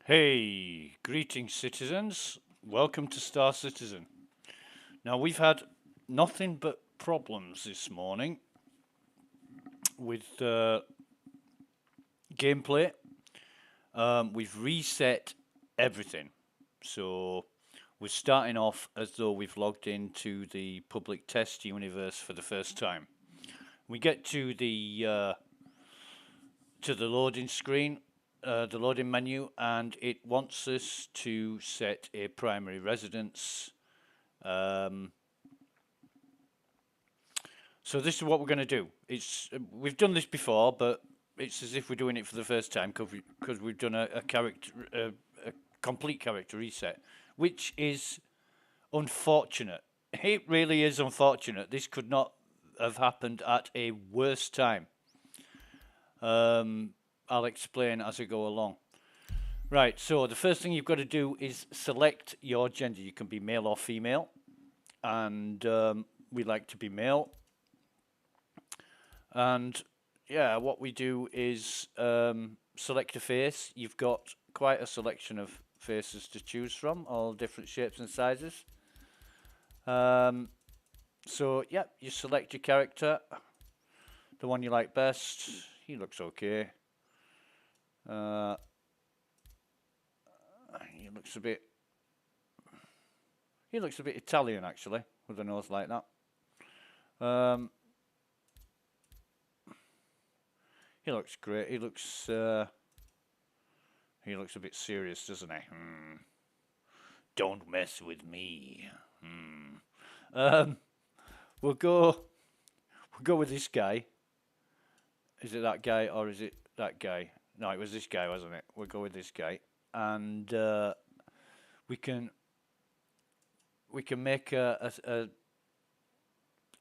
Hey, greetings, citizens. Welcome to Star Citizen. Now, we've had nothing but problems this morning with gameplay. We've reset everything. So, we're starting off as though we've logged into the public test universe for the first time. We get to the loading screen, the loading menu, and it wants us to set a primary residence. So this is what we're going to do. We've done this before, but it's as if we're doing it for the first time because we've done a complete character reset, which is unfortunate. It really is unfortunate. This could not have happened at a worse time. I'll explain as I go along. Right, so the first thing you've got to do is select your gender. You can be male or female, and we like to be male. And yeah, what we do is select a face. You've got quite a selection of faces to choose from, all different shapes and sizes. So yeah, you select your character, the one you like best. He looks okay. He looks a bit. He looks a bit Italian actually, with a nose like that. He looks great. He looks a bit serious, doesn't he? Don't mess with me. We'll go with this guy. Is it that guy or is it that guy? No, it was this guy, wasn't it? We'll go with this guy, and we can make a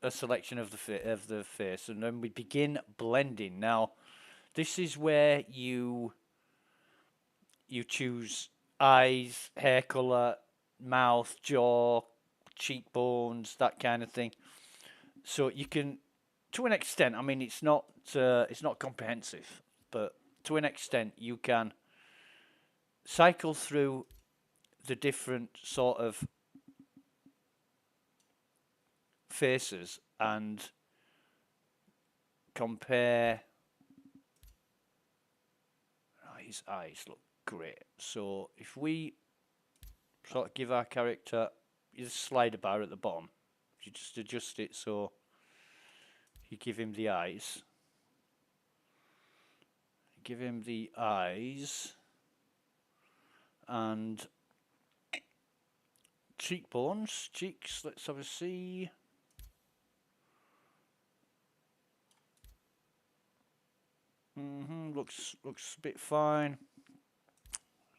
selection of the face, and then we begin blending. Now, this is where you choose eyes, hair color, mouth, jaw, cheekbones, that kind of thing. So you can, to an extent, I mean, it's not comprehensive, but to an extent, you can cycle through the different sort of faces and compare. His eyes look great. So if we sort of give our character, you just slide a bar at the bottom. You just adjust it so you give him the eyes. Give him the eyes and cheekbones, cheeks. Let's have a see. Looks a bit fine.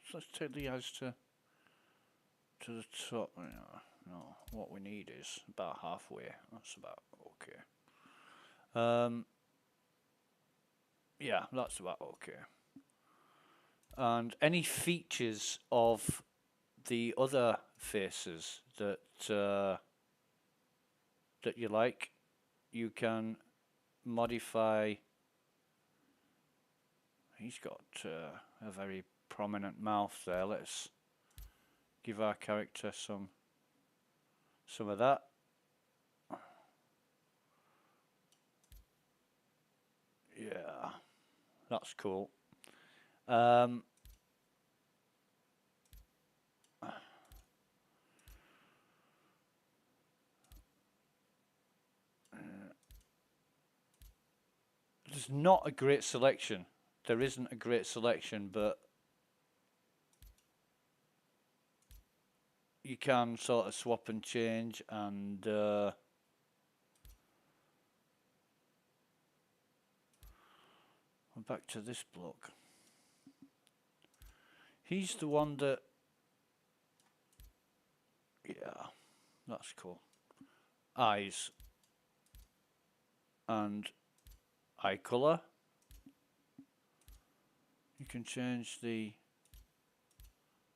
So let's take the eyes to the top. No, what we need is about halfway. That's about okay. Yeah, that's about okay. And any features of the other faces that you like, you can modify. He's got a very prominent mouth there. Let's give our character some of that. Yeah, that's cool. There's not a great selection. There isn't a great selection, but you can sort of swap and change, and back to this bloke. He's the one that, yeah, that's cool. Eyes and eye color. You can change the.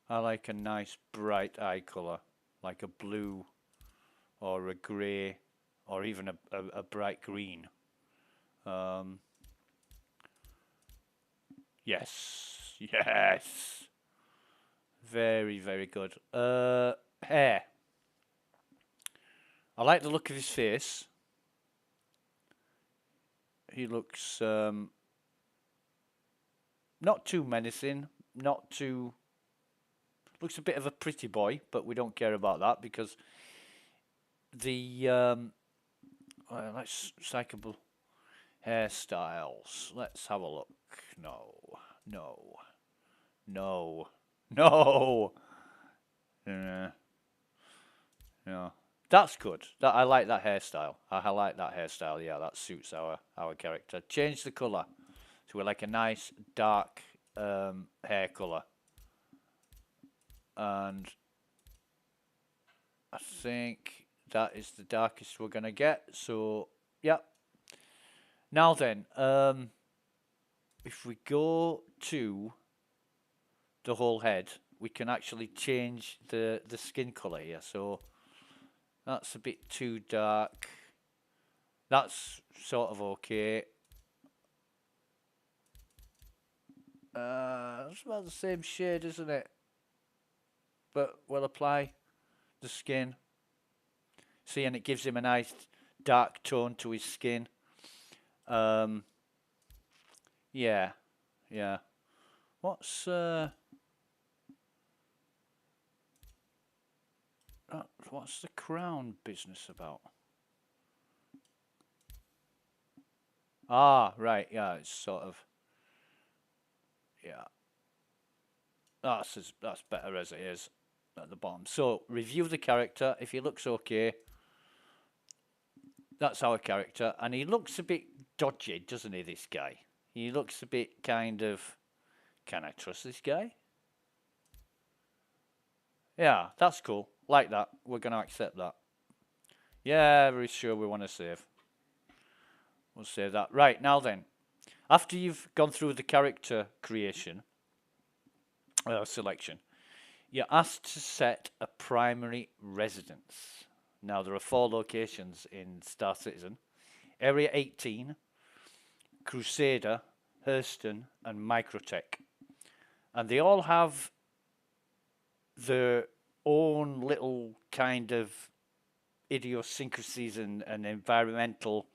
I like a nice bright eye color, like a blue or a grey or even a bright green. Yes, yes. Very, very good. Hair. I like the look of his face. He looks not too menacing, not too. Looks a bit of a pretty boy, but we don't care about that because the let's cyclable hairstyles. Let's have a look. No, no, no, no. No. That's good. That I like that hairstyle. I like that hairstyle. Yeah, that suits our character. Change the color to like a nice dark hair color, and I think that is the darkest we're gonna get. So yeah. Now then, if we go to the whole head, we can actually change the skin color here. So that's a bit too dark. That's sort of okay. It's about the same shade, isn't it? But we'll apply the skin. See, and it gives him a nice dark tone to his skin. Um, yeah, yeah. What's what's the crown business about? Ah, right. Yeah, it's sort of yeah. That's better as it is at the bottom. So review the character. If he looks okay, that's our character, and he looks a bit dodgy, doesn't he? This guy. He looks a bit kind of. Can I trust this guy? Yeah, that's cool. Like that. We're gonna accept that. Yeah, very sure we want to save. We'll save that. Right now then, after you've gone through the character creation selection, you're asked to set a primary residence. Now, there are 4 locations in Star Citizen: Area 18, Crusader, Hurston, and Microtech. And they all have their own little kind of idiosyncrasies and environmental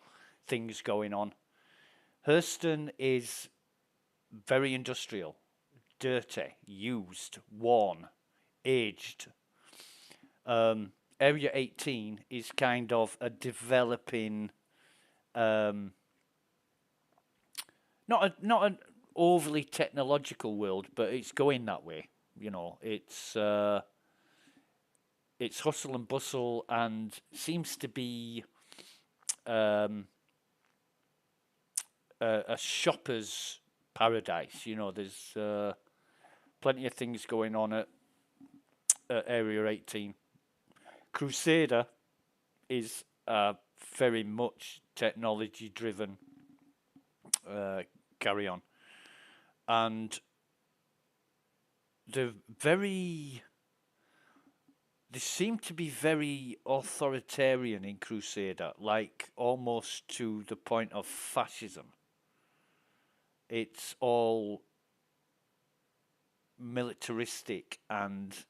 things going on. Hurston is very industrial, dirty, used, worn, aged. Area 18 is kind of a developing, um, not an overly technological world, but it's going that way. You know, it's hustle and bustle, and seems to be um, a shopper's paradise. You know, there's plenty of things going on at Area 18. Crusader is very much technology driven carry on, and they're very. They seem to be very authoritarian in Crusader, like almost to the point of fascism. It's all militaristic and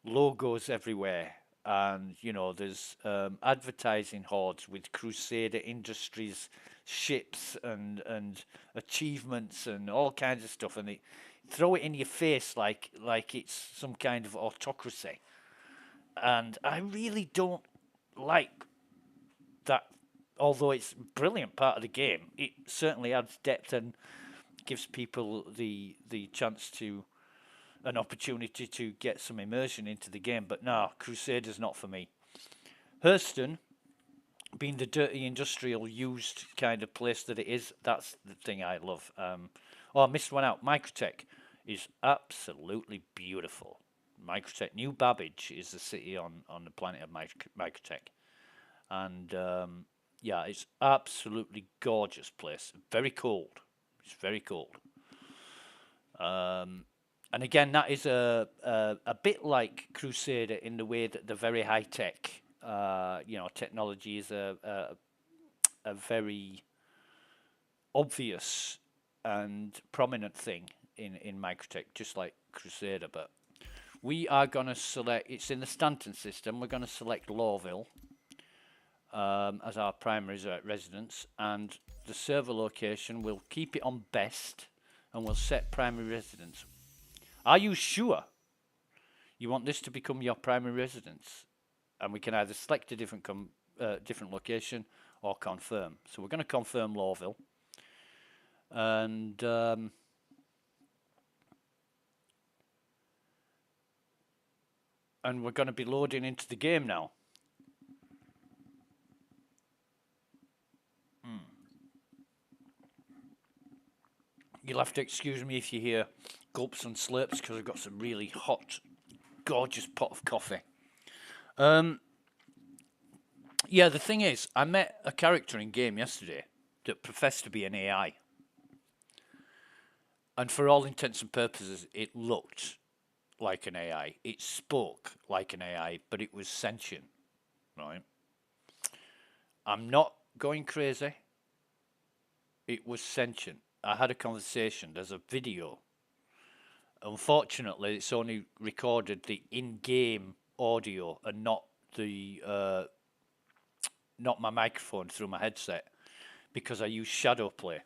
logos everywhere, and you know there's advertising hordes with Crusader Industries ships and achievements and all kinds of stuff, and they throw it in your face like it's some kind of autocracy. And I really don't like that. Although it's a brilliant part of the game, it certainly adds depth and gives people the chance to an opportunity to get some immersion into the game. But no, Crusader's not for me. Hurston, being the dirty industrial used kind of place that it is, that's the thing I love. Oh, I missed one out. Microtech is absolutely beautiful. Microtech, New Babbage is the city on the planet of Microtech, and yeah, it's absolutely gorgeous place. Very cold. It's very cold. And again, that is a bit like Crusader in the way that they're very high tech. You know, technology is a very obvious and prominent thing in Microtech, just like Crusader. But We are going to select, it's in the Stanton system, we're going to select Lawville as our primary residence, and the server location, we'll keep it on best, and we'll set primary residence. Are you sure you want this to become your primary residence? And we can either select a different location or confirm. So we're going to confirm Lawville. And we're going to be loading into the game now. You'll have to excuse me if you hear gulps and slurps because I've got some really hot, gorgeous pot of coffee. Yeah, the thing is, I met a character in game yesterday that professed to be an AI. And for all intents and purposes, it looked like an AI. It spoke like an AI, but it was sentient, right? I'm not going crazy. It was sentient. I had a conversation. There's a video. Unfortunately, it's only recorded the in-game audio and not the not my microphone through my headset because I use Shadowplay,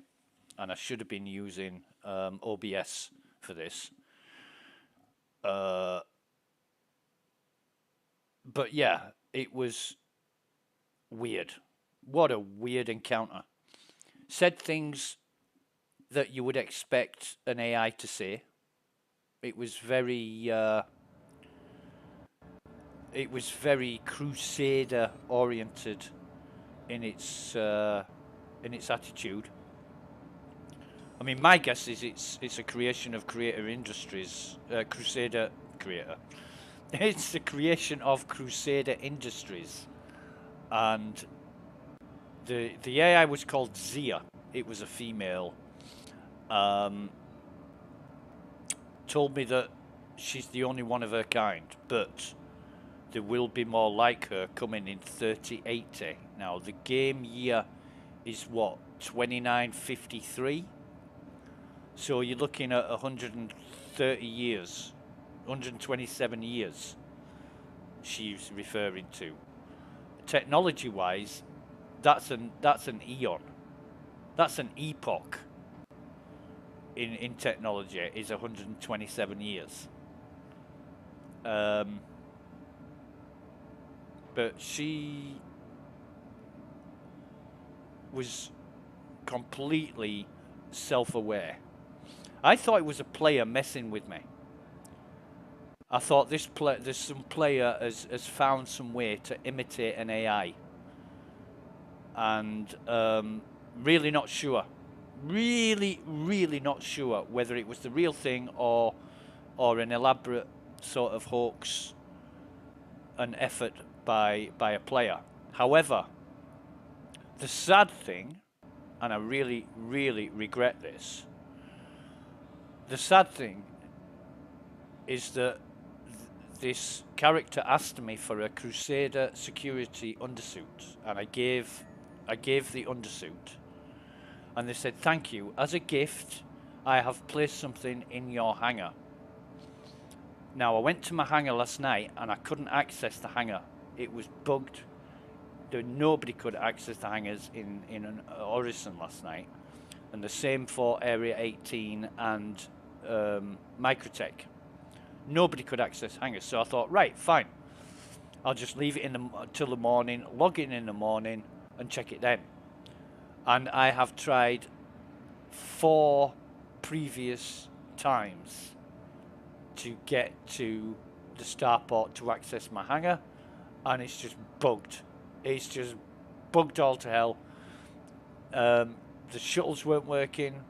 and I should have been using OBS for this. But yeah, it was weird. What a weird encounter. Said things that you would expect an AI to say. It was very Crusader oriented in its attitude. I mean, my guess is it's a creation of Creator Industries, Crusader creator. It's the creation of Crusader Industries, and the AI was called Zia. It was a female. Told me that she's the only one of her kind, but there will be more like her coming in 3080. Now, the game year is what, 2953? So you're looking at 130 years, 127 years she's referring to. Technology-wise, that's an eon. That's an epoch in technology, is 127 years. But she was completely self-aware. I thought it was a player messing with me. I thought there's some player has found some way to imitate an AI, and really not sure. Really not sure whether it was the real thing or an elaborate sort of hoax, an effort by a player. However, the sad thing, and I really regret this, the sad thing is that this character asked me for a Crusader security undersuit, and I gave the undersuit, and they said, thank you, as a gift I have placed something in your hangar. Now, I went to my hangar last night and I couldn't access the hangar. It was bugged. Nobody could access the hangars in an Orison last night, and the same for Area 18 and Microtech. Nobody could access hangars, so I thought, right, fine, I'll just leave it till the morning, log in the morning, and check it then. And I have tried 4 previous times to get to the starport to access my hangar, and it's just bugged. It's just bugged all to hell. The shuttles weren't working.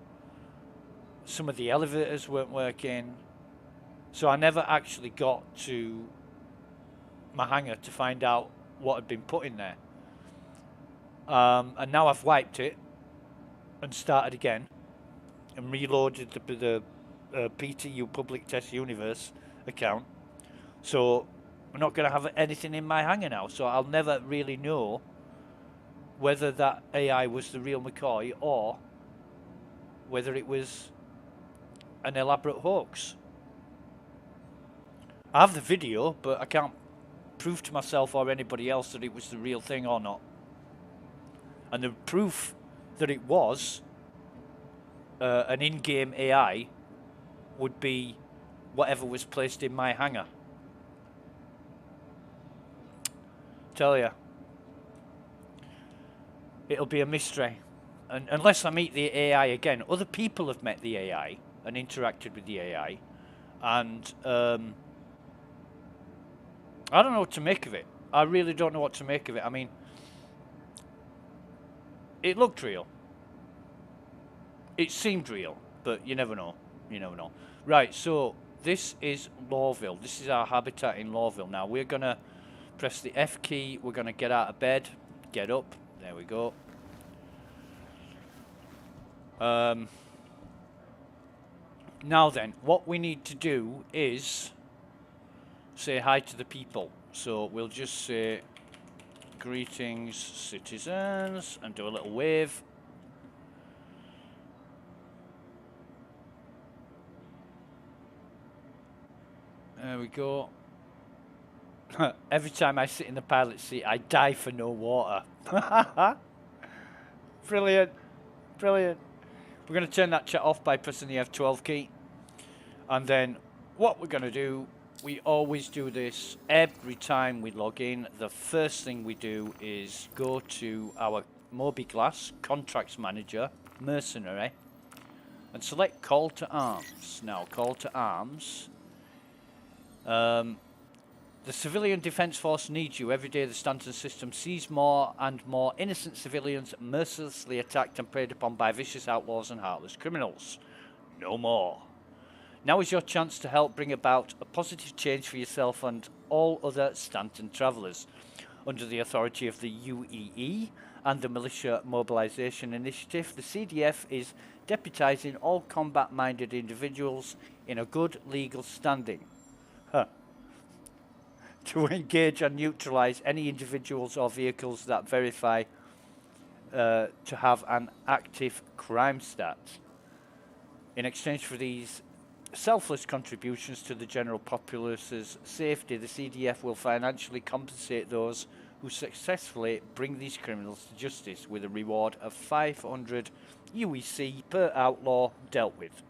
Some of the elevators weren't working. So I never actually got to my hangar to find out what had been put in there. And now I've wiped it and started again and reloaded the PTU Public Test Universe account. So I'm not going to have anything in my hangar now. So I'll never really know whether that AI was the real McCoy or whether it was an elaborate hoax. I have the video, but I can't prove to myself or anybody else that it was the real thing or not. And the proof that it was an in-game AI would be whatever was placed in my hangar. Tell you, it'll be a mystery. And unless I meet the AI again, other people have met the AI and interacted with the AI, and I don't know what to make of it. I really don't know what to make of it. I mean, it looked real. It seemed real, but you never know. You never know. Right, so this is Lawville. This is our habitat in Lawville. Now we're gonna press the F key. We're gonna get out of bed, get up. There we go. Now then, what we need to do is say hi to the people. So we'll just say greetings, citizens, and do a little wave. There we go. Every time I sit in the pilot seat, I die for no water. Brilliant. Brilliant. We're going to turn that chat off by pressing the F12 key. And then what we're going to do, we always do this every time we log in. The first thing we do is go to our Mobiglass Contracts Manager, Mercenary, and select Call to Arms. Now, Call to Arms. The civilian defense force needs you. Every day the Stanton system sees more and more innocent civilians mercilessly attacked and preyed upon by vicious outlaws and heartless criminals. No more. Now is your chance to help bring about a positive change for yourself and all other Stanton travellers. Under the authority of the UEE and the Militia Mobilisation Initiative, the CDF is deputising all combat-minded individuals in a good legal standing. To engage and neutralise any individuals or vehicles that verify to have an active crime stat. In exchange for these selfless contributions to the general populace's safety, the CDF will financially compensate those who successfully bring these criminals to justice with a reward of 500 UEC per outlaw dealt with.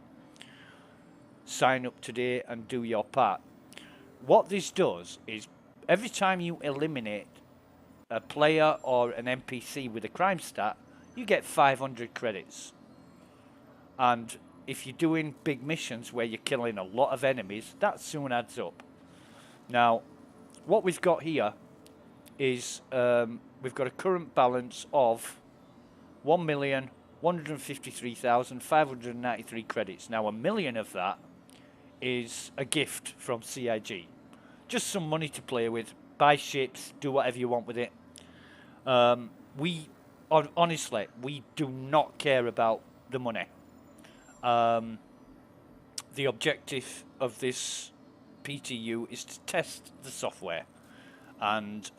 Sign up today and do your part. What this does is every time you eliminate a player or an NPC with a crime stat, you get 500 credits. And if you're doing big missions where you're killing a lot of enemies, that soon adds up. Now, what we've got here is we've got a current balance of 1,153,593 credits. Now, 1 million of that is a gift from CIG. Just some money to play with. Buy ships, do whatever you want with it. Honestly, we do not care about the money. The objective of this PTU is to test the software and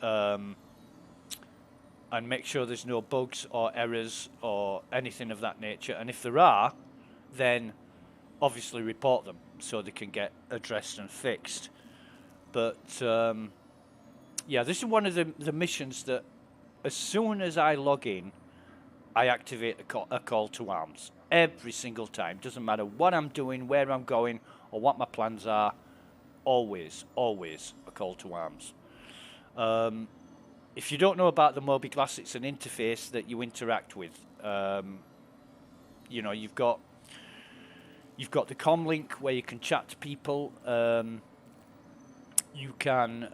make sure there's no bugs or errors or anything of that nature. And if there are, then obviously report them so they can get addressed and fixed. But yeah, this is one of the missions that as soon as I log in, I activate a call to arms. Every single time. Doesn't matter what I'm doing, where I'm going, or what my plans are. Always, always a call to arms. If you don't know about the Mobiglass, it's an interface that you interact with. You know, you've got the comlink where you can chat to people. You can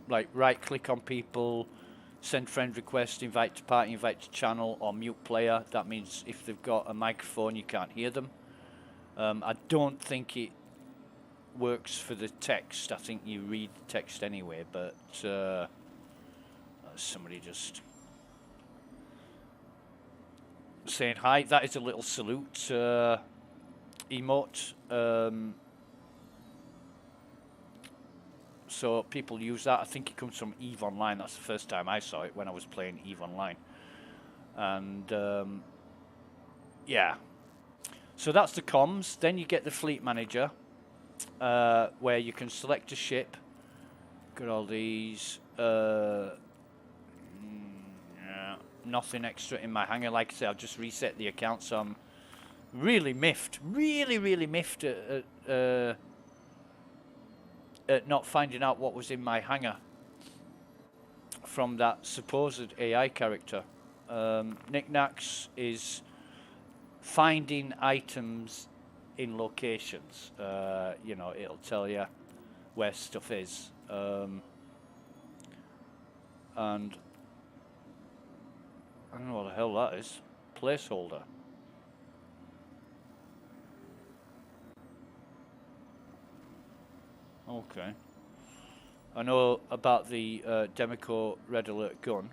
like right-click on people, send friend request, invite to party, invite to channel, or mute player. That means if they've got a microphone, you can't hear them. I don't think it works for the text. I think you read the text anyway, but somebody just saying hi. That is a little salute emote. So people use that. I think it comes from EVE Online. That's the first time I saw it when I was playing EVE Online. And yeah. So that's the comms. Then you get the fleet manager. where you can select a ship. Got all these. Yeah, nothing extra in my hangar. Like I say, I've just reset the account, so I'm really miffed. Really miffed at not finding out what was in my hangar from that supposed AI character. Knickknacks is finding items in locations. You know, it'll tell you where stuff is. And I don't know what the hell that is. Placeholder. Okay. I know about the Demico Red Alert gun.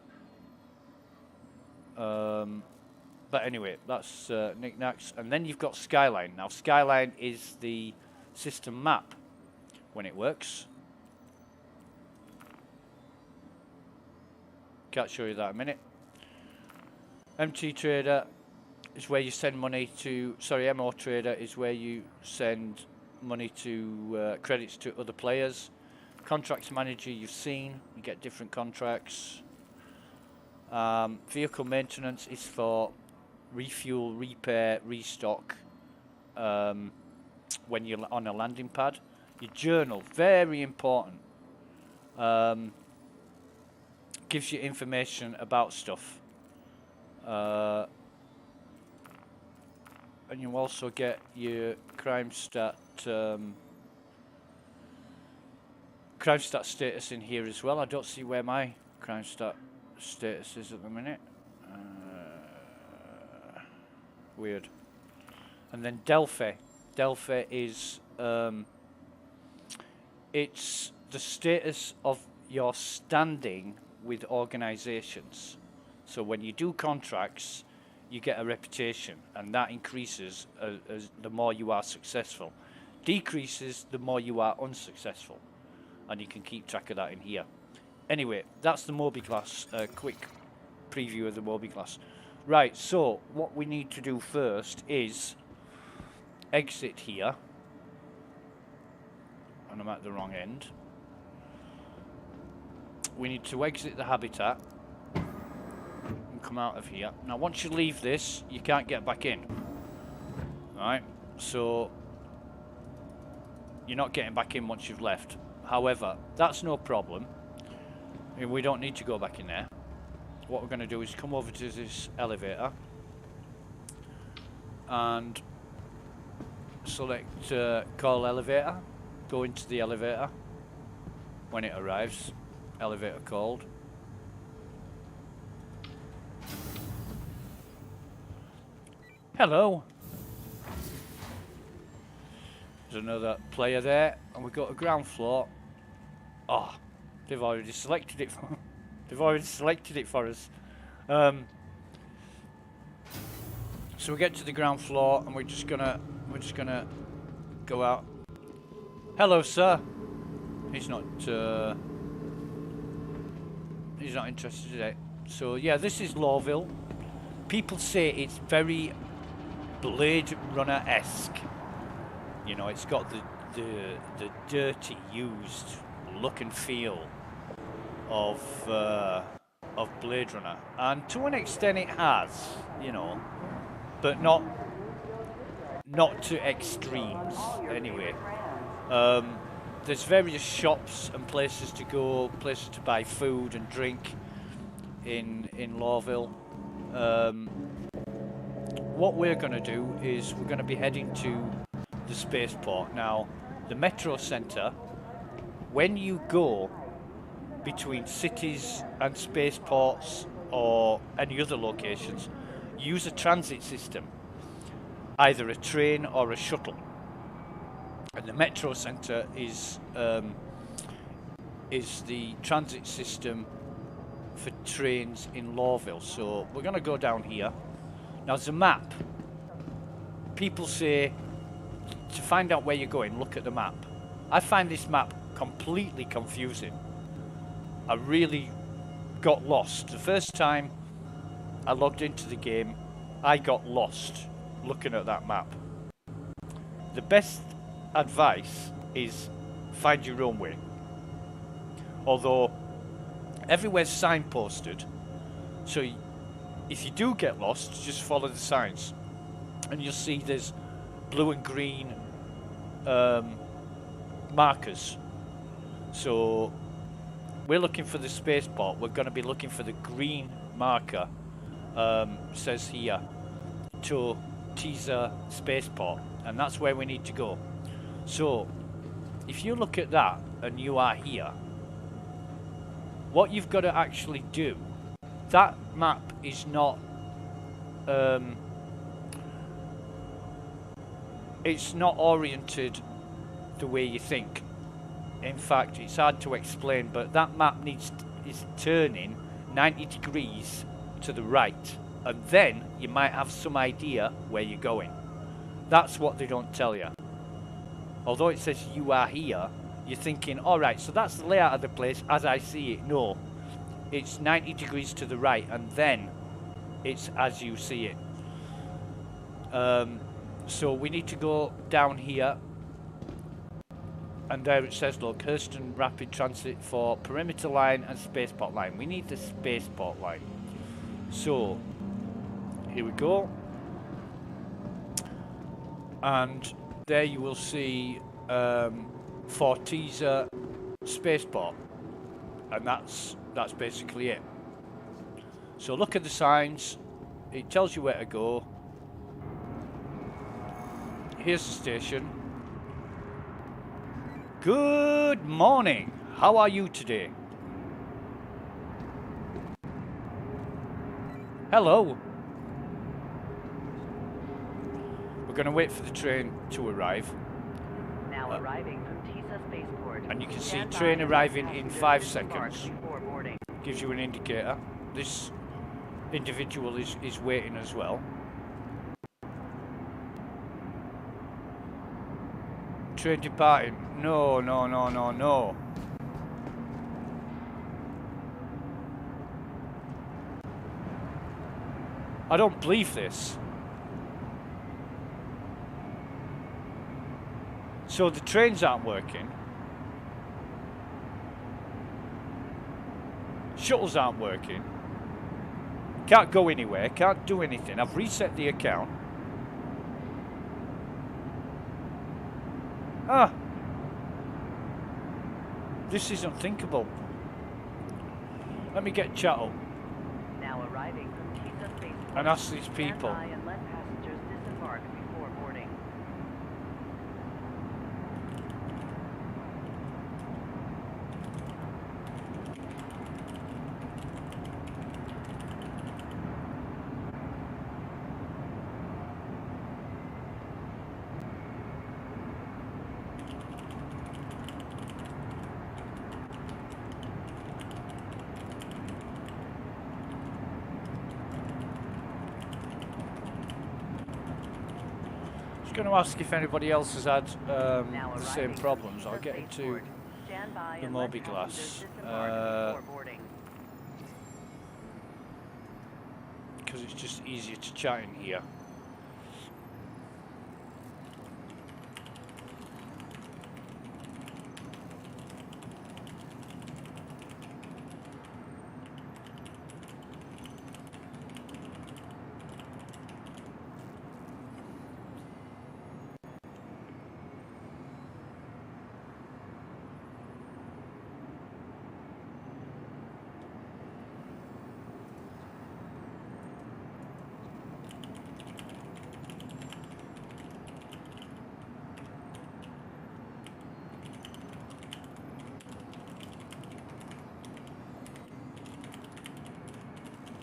But anyway, that's Knickknacks. And then you've got Skyline. Now, Skyline is the system map when it works. Can't show you that in a minute. MT Trader is where you send money to... Sorry, MO Trader is where you send money to credits to other players. Contracts Manager you've seen. You get different contracts. Vehicle maintenance is for refuel, repair, restock when you're on a landing pad. Your journal, very important. Gives you information about stuff. And you also get your crime stat status in here as well. I don't see where my crime stat status is at the minute. Weird. And then Delphi. Delphi is it's the status of your standing with organizations. So when you do contracts, you get a reputation, and that increases as the more you are successful. Decreases the more you are unsuccessful, and you can keep track of that in here. Anyway, that's the Moby class. Quick preview of the Moby class. Right, so what we need to do first is exit here. And I'm at the wrong end. We need to exit the habitat and come out of here. Now, once you leave this, you can't get back in. Alright, so you're not getting back in once you've left. However, that's no problem. We don't need to go back in there. What we're going to do is come over to this elevator and select call elevator. Go into the elevator. When it arrives, elevator called. Hello. There's another player there, and we've got a ground floor. Oh, they've already selected it. They've already selected it for us. So we get to the ground floor, and we're just gonna go out. Hello, sir. He's not interested today. So yeah, this is Lawville. People say it's very Blade Runner-esque. You know, it's got the dirty, used look and feel of Blade Runner, and to an extent it has, you know, but not to extremes. Anyway, there's various shops and places to go, places to buy food and drink in Lawville. What we're going to do is we're going to be heading to the spaceport. Now, the Metro Centre, when you go between cities and spaceports or any other locations, use a transit system, either a train or a shuttle. And the Metro Centre is the transit system for trains in Lawville. So we're going to go down here. Now, there's a map. People say to find out where you're going, look at the map. I find this map completely confusing. I really got lost. The first time I logged into the game, I got lost looking at that map. The best advice is find your own way. Although everywhere's signposted, so if you do get lost, just follow the signs, and you'll see there's blue and green markers. So we're looking for the spaceport. We're going to be looking for the green marker. Says here to Teaser Spaceport, and that's where we need to go. So if you look at that and you are here, what you've got to actually do, that map is not it's not oriented the way you think. In fact, it's hard to explain, but that map is turning 90 degrees to the right, and then you might have some idea where you're going. That's what they don't tell you. Although it says you are here, you're thinking, alright, so that's the layout of the place as I see it. No, it's 90 degrees to the right, and then it's as you see it. So we need to go down here, and there it says, look, Hurston Rapid Transit for Perimeter Line and Spaceport Line. We need the Spaceport Line. So here we go, and there you will see for Teaser Spaceport, and that's basically it. So look at the signs, it tells you where to go. Here's the station. Good morning, how are you today? Hello. We're going to wait for the train to arrive. Now arriving from Teaser Spaceport. And you can see train arriving in 5 seconds. Gives you an indicator. This individual is waiting as well. Train departing. No, no, no, no, no. I don't believe this. So the trains aren't working. Shuttles aren't working. Can't go anywhere, can't do anything. I've reset the account. Ah. This is unthinkable. Let me get chat up. Now arriving from Teaser Spaceport. And ask these people. Stand by and let passengers disembark before boarding. Going to ask if anybody else has had the same problems. I'll get into the Mobiglass because it's just easier to chat in here.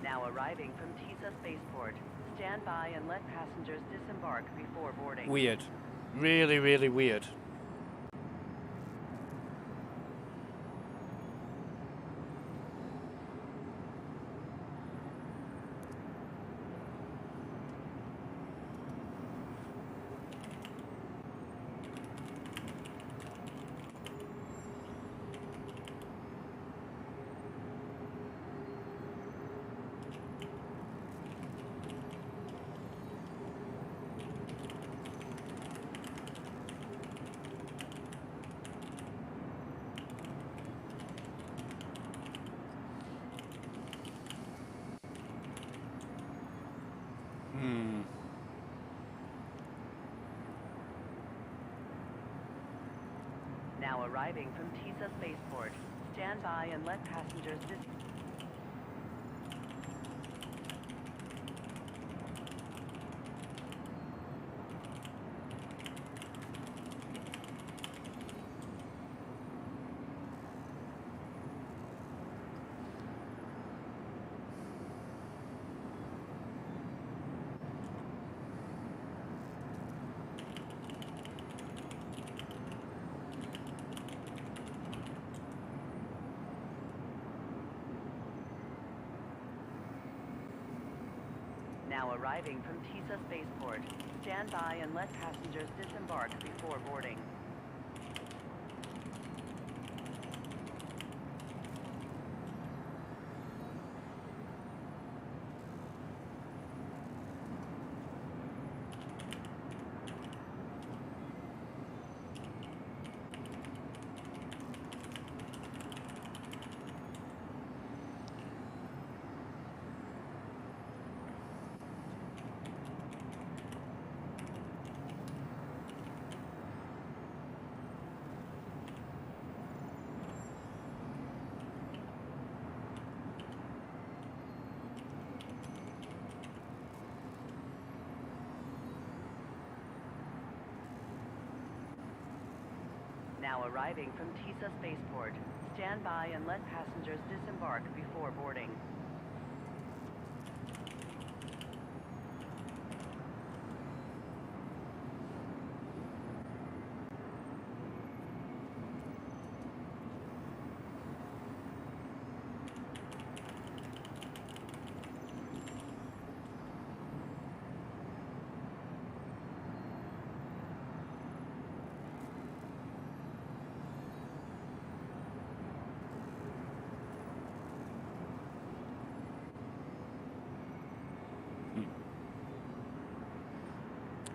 Now arriving from Teaser Spaceport. Stand by and let passengers disembark before boarding. Weird. Really, really weird. arriving from TISA Spaceport. Stand by and let passengers Now arriving from TISA Spaceport. Stand by and let passengers disembark before boarding. Now arriving from TISA Spaceport. Stand by and let passengers disembark before boarding.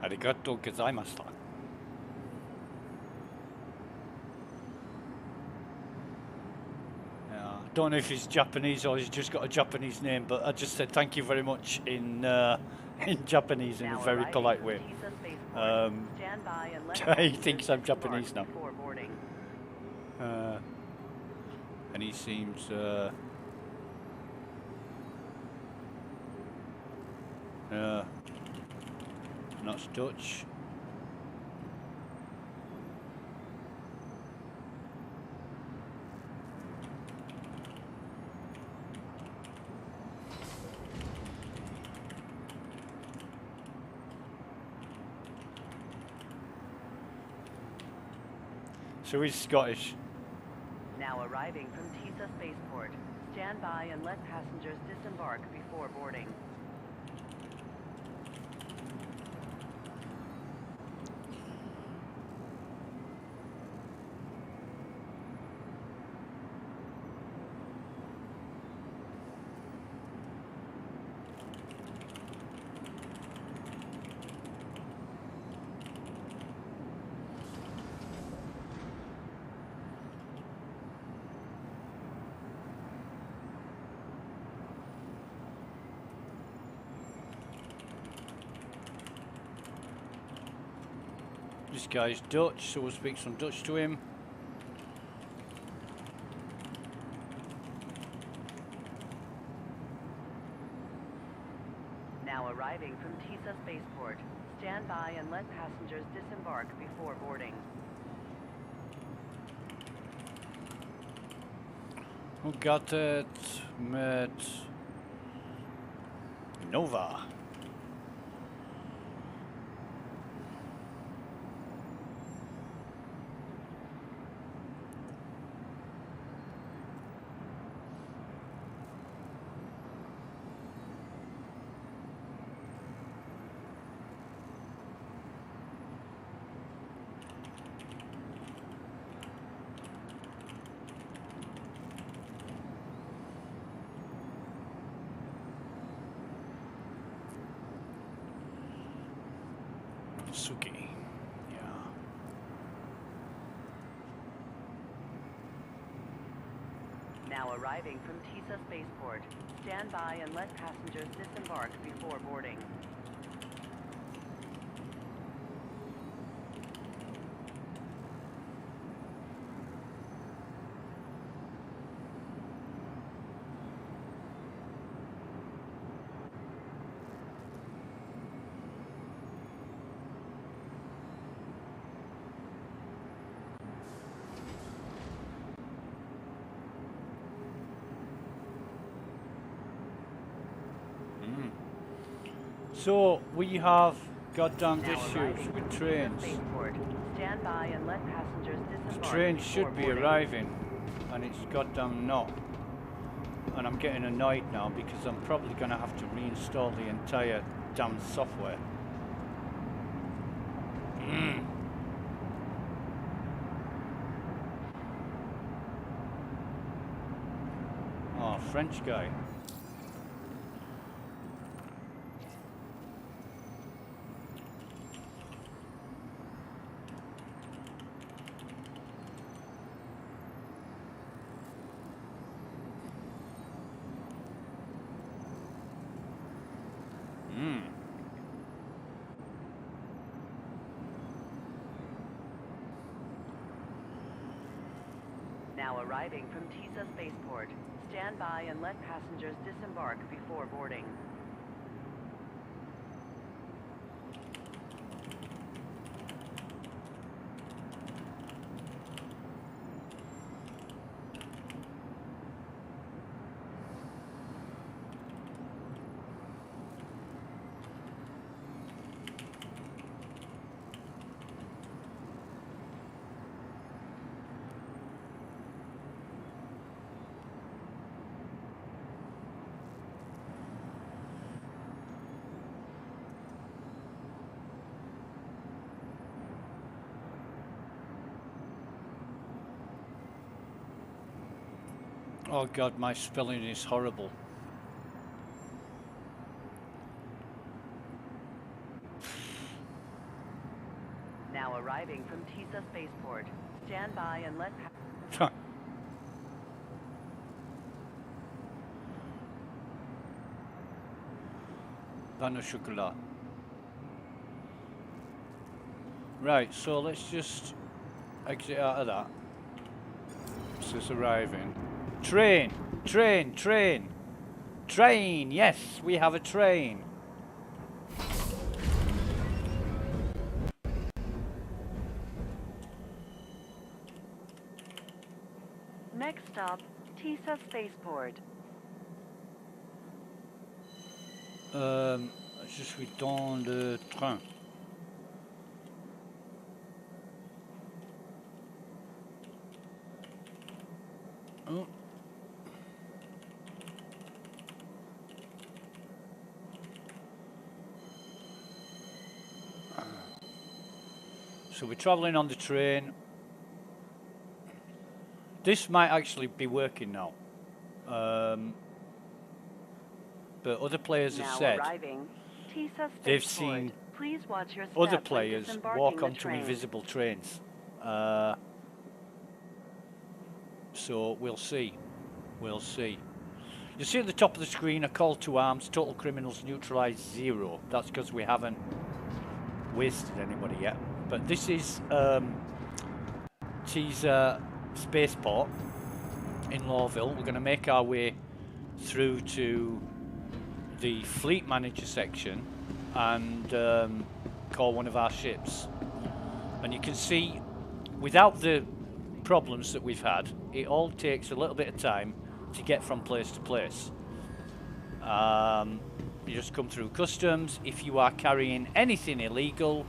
Arigatou gozaimashita. Don't know if he's Japanese or he's just got a Japanese name, but I just said thank you very much in Japanese in a very polite way. He thinks I'm Japanese now. And he seems not Dutch. So he's Scottish. Now arriving from TISA Spaceport. Stand by and let passengers disembark before boarding. This guy's Dutch, so we'll speak some Dutch to him. Now arriving from TISA Spaceport. Stand by and let passengers disembark before boarding. Hoe gaat het met Nova? Suki. Yeah. Now arriving from TISA Spaceport. Stand by and let passengers disembark before boarding. So we have goddamn Now issues arriving with from trains. Tisa Spaceport. Stand by and let passengers The disembark train before should be boarding. arriving, and it's goddamn not. And I'm getting annoyed now because I'm probably going to have to reinstall the entire damn software. Oh, French guy. Now arriving from Tisa Spaceport. Stand by and let passengers disembark before boarding. Oh god, my spelling is horrible. Now arriving from Tisa Spaceport. Stand by and let Pain au chocolat. Right, so let's just exit out of that. So it's arriving. Train! Train! Train! Train! Yes, we have a train. Next stop, Tisa Spaceport. Je suis dans le train. Oh. So we're travelling on the train. This might actually be working now. But other players have said they've seen other players walk onto invisible trains. So we'll see. We'll see. You see at the top of the screen a call to arms, total criminals neutralised 0. That's because we haven't wasted anybody yet. But this is Teaser Spaceport in Lawville. We're going to make our way through to the fleet manager section and call one of our ships. And you can see, without the problems that we've had, it all takes a little bit of time to get from place to place. You just come through customs. If you are carrying anything illegal,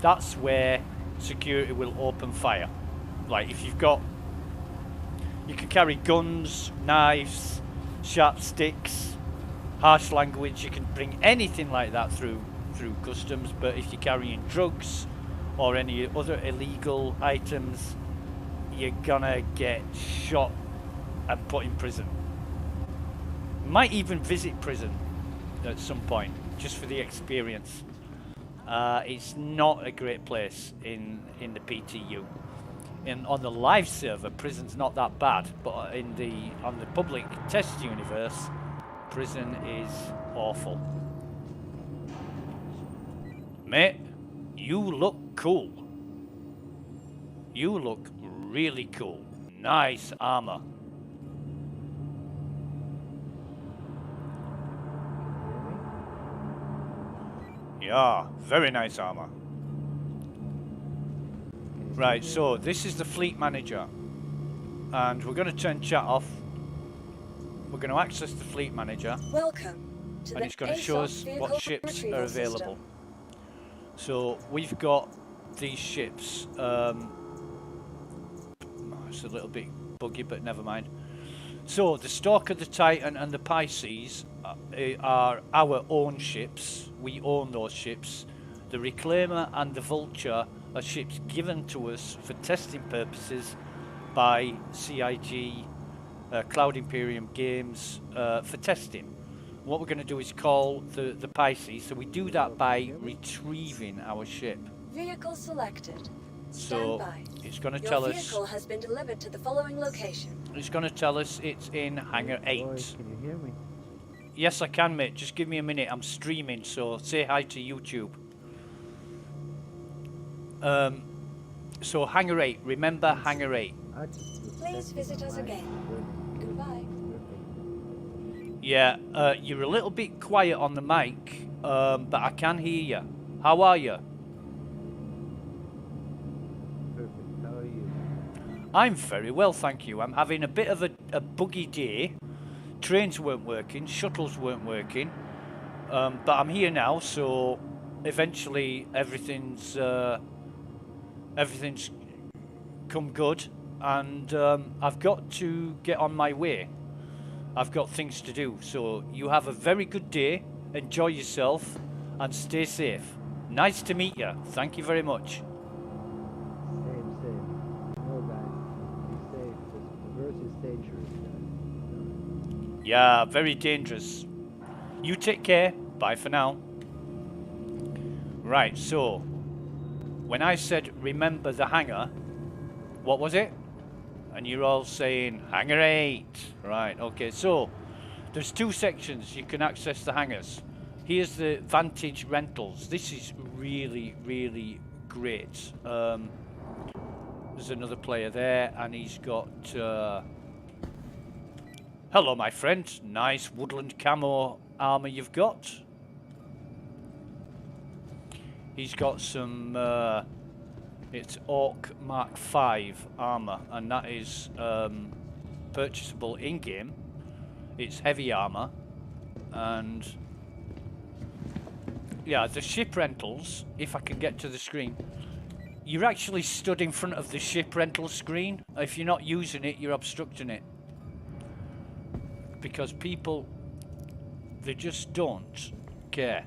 that's where security will open fire. Like if you've got, you can carry guns, knives, sharp sticks, harsh language. You can bring anything like that through customs. But if you're carrying drugs or any other illegal items, you're gonna get shot and put in prison. Might even visit prison at some point, just for the experience. It's not a great place in the PTU. On the live server, prison's not that bad, but on the public test universe, prison is awful. Mate, you look cool. You look really cool. Nice armor. Yeah, very nice armor. Right, so this is the fleet manager. And we're going to turn chat off. We're going to access the fleet manager. Welcome. and it's going to show us what ships are available. So we've got these ships. It's a little bit buggy, but never mind. So the Stalker, the Titan, and the Pisces are our own ships. We own those ships. The Reclaimer and the Vulture are ships given to us for testing purposes by CIG, Cloud Imperium Games, for testing. What we're going to do is call the Pisces. So we do that by retrieving our ship. Vehicle selected. So Stand by. it's going to Your tell us. vehicle has been delivered to the following location. It's going to tell us it's in Hangar 8. Boy, can you hear me? Yes, I can, mate. Just give me a minute. I'm streaming, so say hi to YouTube. So Hangar 8. Remember Hangar 8. Please visit us again. Goodbye. Yeah, you're a little bit quiet on the mic, but I can hear you. How are you? Perfect. How are you? I'm very well, thank you. I'm having a bit of a buggy day. Trains weren't working, shuttles weren't working, but I'm here now, so eventually everything's come good, and I've got to get on my way. I've got things to do, so you have a very good day, enjoy yourself, and stay safe. Nice to meet you. Thank you very much. Same. No, guys. Be safe. This reverse is dangerous, guys. Yeah, very dangerous. You take care. Bye for now. Right, so when I said remember the hangar, what was it? And you're all saying Hangar 8. Right, okay, so there's two sections you can access the hangars. Here's the Vantage Rentals. This is really, really great. There's another player there, and he's got... hello, my friend. Nice woodland camo armor you've got. He's got some... it's Orc Mark 5 armor, and that is purchasable in-game. It's heavy armor, and yeah, the ship rentals, if I can get to the screen, you're actually stood in front of the ship rental screen. If you're not using it, you're obstructing it, because people, they just don't care.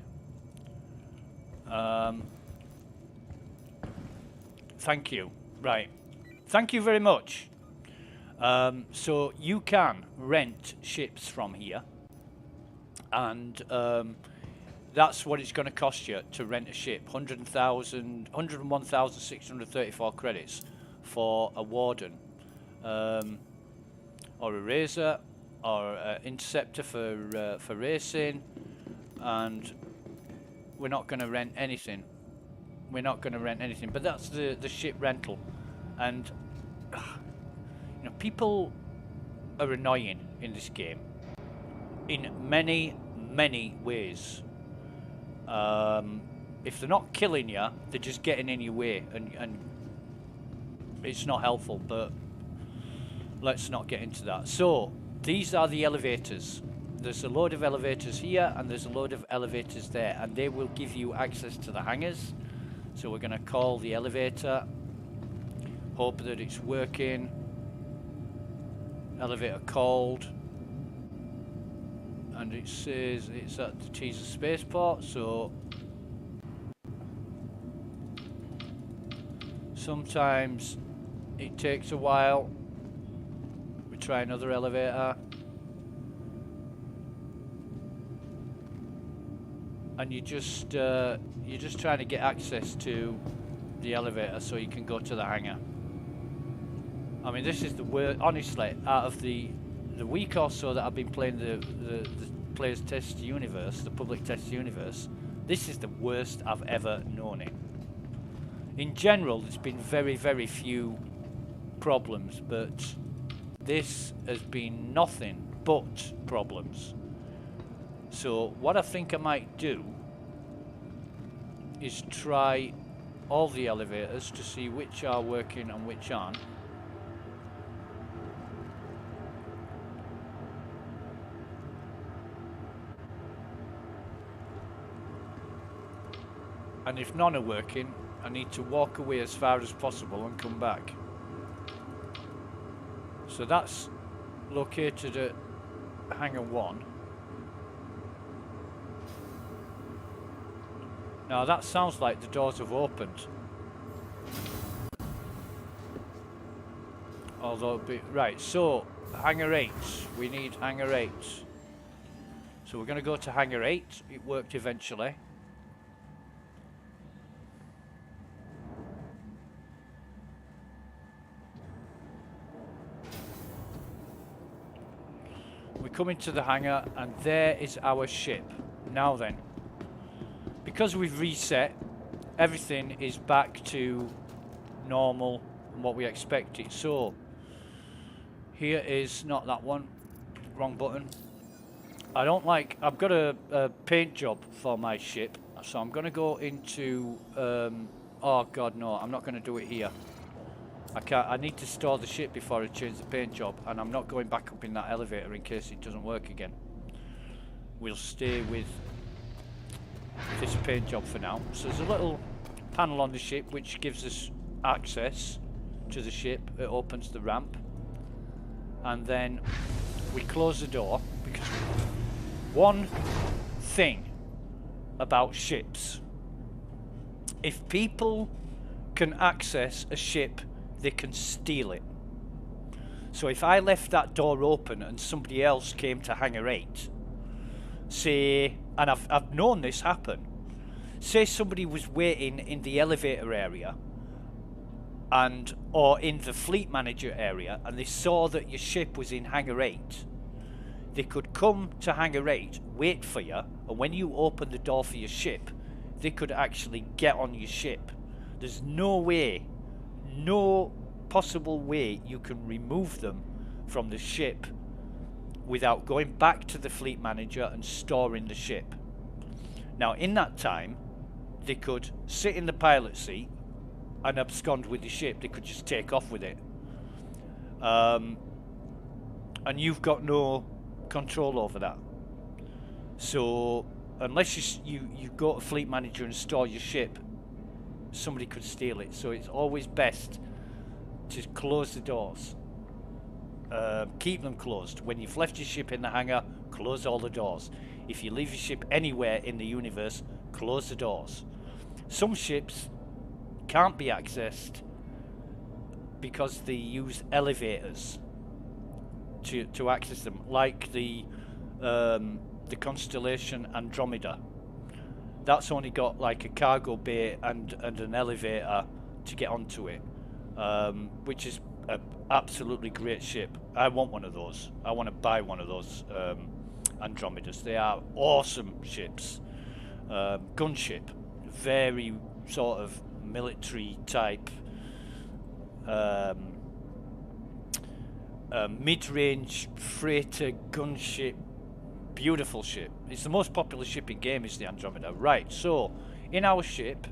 Thank you. Right. Thank you very much. So you can rent ships from here, and that's what it's going to cost you to rent a ship. 101,634 credits for a Warden, or a Razor, or an Interceptor for racing, and we're not going to rent anything. We're not going to rent anything, but that's the ship rental. And you know, people are annoying in this game in many ways. If they're not killing you, they're just getting in your way, and it's not helpful, but let's not get into that. So these are the elevators. There's a load of elevators here, and there's a load of elevators there, and they will give you access to the hangars. So we're going to call the elevator, hope that it's working. Elevator called, and it says it's at the Teaser Spaceport, so sometimes it takes a while. We try another elevator. And you're just trying to get access to the elevator so you can go to the hangar. I mean, this is the worst, honestly, out of the week or so that I've been playing the Players Test Universe, the public test universe, this is the worst I've ever known it. In general, there's been very few problems, but this has been nothing but problems. So what I think I might do is try all the elevators to see which are working and which aren't. And if none are working, I need to walk away as far as possible and come back. So that's located at hangar 1. Now that sounds like the doors have opened. Although, right, so hangar 8. We need hangar 8. So we're going to go to hangar 8. It worked eventually. We come into the hangar and there is our ship. Now then, because we've reset, everything is back to normal and what we expected. So here is not that one, wrong button. I don't like, I've got a paint job for my ship, so I'm going to go into, oh god no, I'm not going to do it here. I need to store the ship before I change the paint job, and I'm not going back up in that elevator in case it doesn't work again. We'll stay with this paint job for now. So there's a little panel on the ship which gives us access to the ship. It opens the ramp, and then we close the door, because one thing about ships, if people can access a ship, they can steal it. So if I left that door open and somebody else came to hangar 8, say, and I've known this happen, say somebody was waiting in the elevator area and or in the fleet manager area, and they saw that your ship was in hangar 8, they could come to hangar 8, wait for you, and when you open the door for your ship, they could actually get on your ship. There's no way, no possible way you can remove them from the ship without going back to the fleet manager and storing the ship. Now in that time, they could sit in the pilot seat and abscond with the ship. They could just take off with it. And you've got no control over that. So unless you go to fleet manager and store your ship, somebody could steal it. So it's always best to close the doors. Keep them closed. When you've left your ship in the hangar, close all the doors. If you leave your ship anywhere in the universe, close the doors. Some ships can't be accessed because they use elevators to access them, like the constellation Andromeda. That's only got like a cargo bay and an elevator to get onto it, which is an absolutely great ship. I want one of those. I want to buy one of those Andromedas. They are awesome ships. Gunship, very sort of military type, mid-range freighter gunship. Beautiful ship. It's the most popular ship in game, is the Andromeda. Right, so in our ship,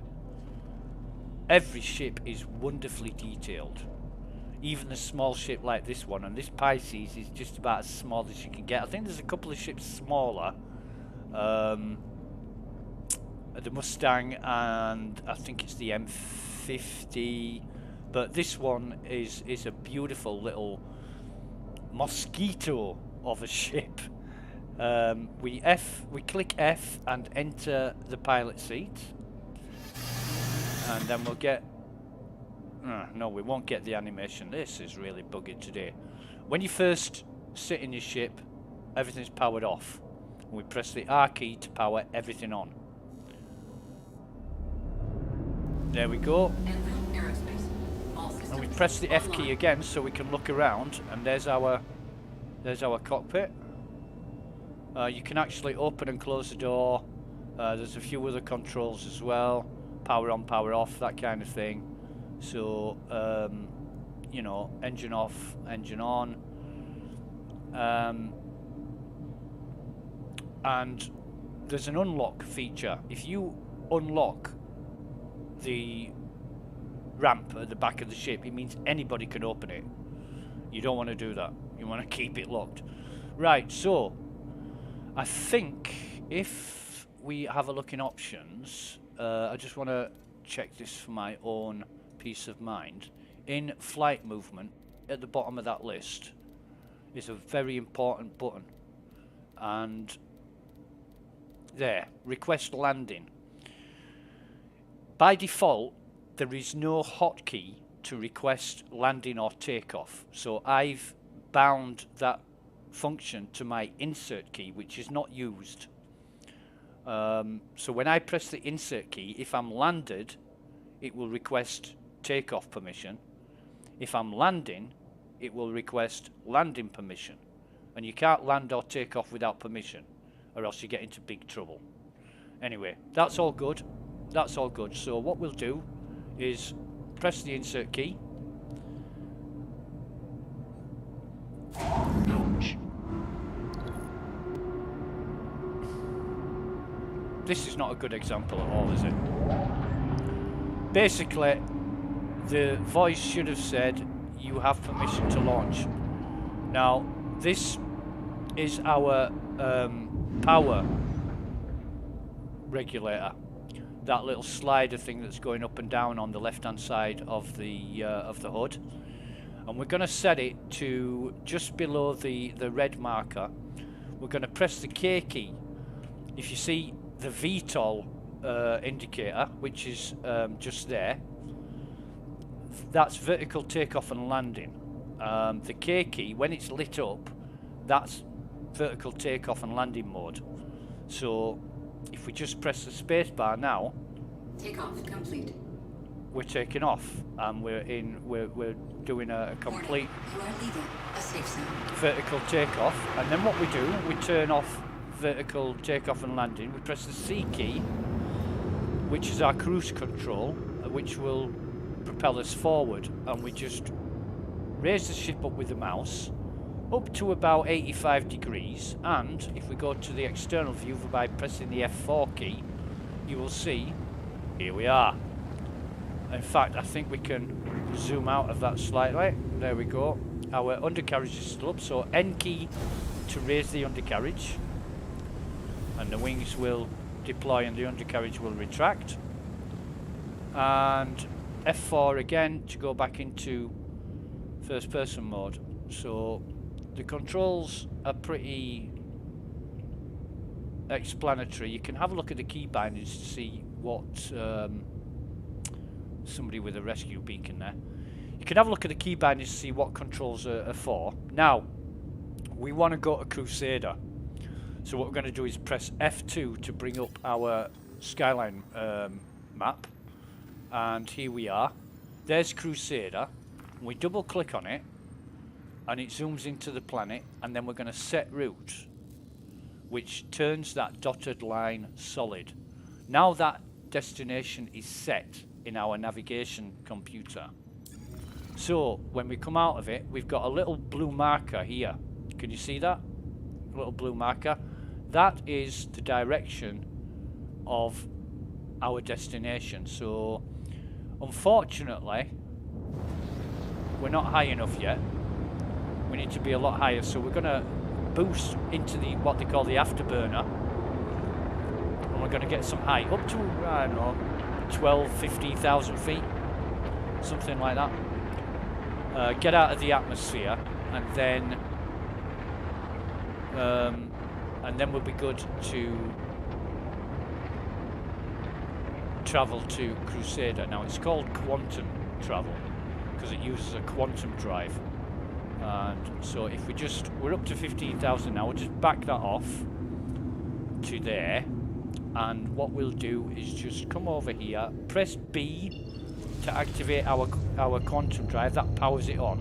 every ship is wonderfully detailed. Even a small ship like this one, and this Pisces is just about as small as you can get. I think there's a couple of ships smaller, the Mustang, and I think it's the M50, but this one is a beautiful little mosquito of a ship. We click F and enter the pilot seat, and then we'll get no, we won't get the animation. This is really buggy today. When you first sit in your ship, everything's powered off. We press the R key to power everything on. There we go. And we press the F key again so we can look around, and there's our cockpit. You can actually open and close the door. There's a few other controls as well. Power on, power off, that kind of thing. So, you know, engine off, engine on. And there's an unlock feature. If you unlock the ramp at the back of the ship, it means anybody can open it. You don't want to do that. You want to keep it locked. Right, so I think if we have a look in options, I just want to check this for my own peace of mind. In flight movement, at the bottom of that list is a very important button, and there, request landing. By default, there is no hotkey to request landing or takeoff, so I've bound that function to my insert key, which is not used. So when I press the insert key, if I'm landed, it will request takeoff permission. If I'm landing, it will request landing permission. And you can't land or take off without permission, or else you get into big trouble. Anyway, that's all good. That's all good. So what we'll do is press the insert key. Ouch. This is not a good example at all, is it? Basically, the voice should have said, you have permission to launch. Now, this is our power regulator. That little slider thing that's going up and down on the left-hand side of the hood. And we're going to set it to just below the red marker. We're going to press the K key. If you see the VTOL indicator, which is just there, that's vertical takeoff and landing. The K key, when it's lit up, that's vertical takeoff and landing mode. So if we just press the space bar now, takeoff complete. We're taking off, and we're doing a complete You are leaving a safe zone. vertical takeoff. And then what we do, we turn off vertical takeoff and landing. We press the C key, which is our cruise control, which will propel us forward, and we just raise the ship up with the mouse up to about 85 degrees, and if we go to the external view by pressing the F4 key, you will see, here we are. In fact, I think we can zoom out of that slightly. There we go. Our undercarriage is still up, so N key to raise the undercarriage, and the wings will deploy and the undercarriage will retract, and F4 again to go back into first person mode. So the controls are pretty explanatory. You can have a look at the key bindings to see what somebody with a rescue beacon there. You can have a look at the key bindings to see what controls are for. Now we want to go to Crusader, so what we're going to do is press F2 to bring up our skyline map, and here we are. There's Crusader. We double click on it and it zooms into the planet, and then we're going to set route, which turns that dotted line solid. Now that destination is set in our navigation computer. So when we come out of it, we've got a little blue marker here. Can you see that? A little blue marker. That is the direction of our destination. So unfortunately, we're not high enough yet. We need to be a lot higher, so we're going to boost into the what they call the afterburner, and we're going to get some height up to, I don't know, 12, 15,000 feet, something like that. Get out of the atmosphere, and then we'll be good to travel to Crusader. Now it's called quantum travel because it uses a quantum drive. And so if we're up to 15,000 now, we'll just back that off to there, and what we'll do is just come over here, press B to activate our quantum drive. That powers it on,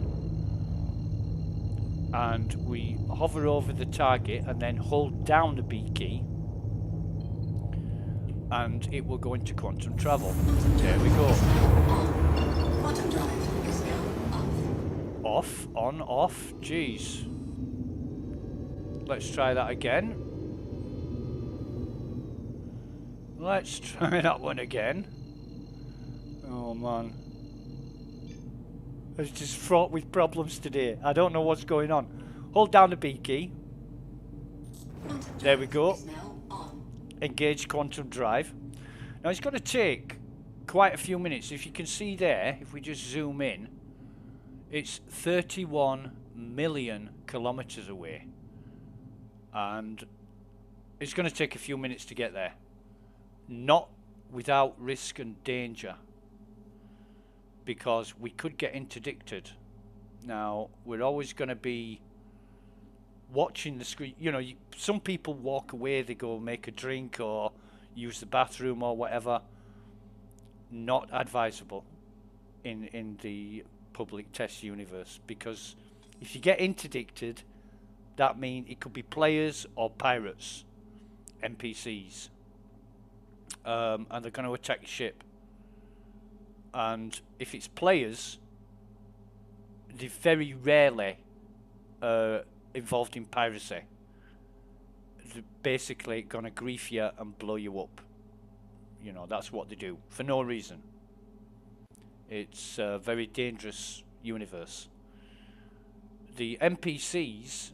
and we hover over the target and then hold down the B key, and it will go into quantum travel. There we go. Quantum drive is now off. Off, on, off. Jeez. Let's try that again. Let's try that one again. Oh man. It's just fraught with problems today. I don't know what's going on. Hold down the B key. There we go. Engage quantum drive. Now it's going to take quite a few minutes. If you can see there, if we just zoom in, it's 31 million kilometers away, and it's going to take a few minutes to get there. Not without risk and danger, because we could get interdicted. Now, we're always going to be watching the screen. You know, some people walk away, they go make a drink or use the bathroom or whatever. Not advisable in the public test universe, because if you get interdicted, that means it could be players or pirates, NPCs, and they're going to attack your ship. And if it's players, they're very rarely involved in piracy. They're basically going to grief you and blow you up. You know, that's what they do for no reason. It's a very dangerous universe. The NPCs,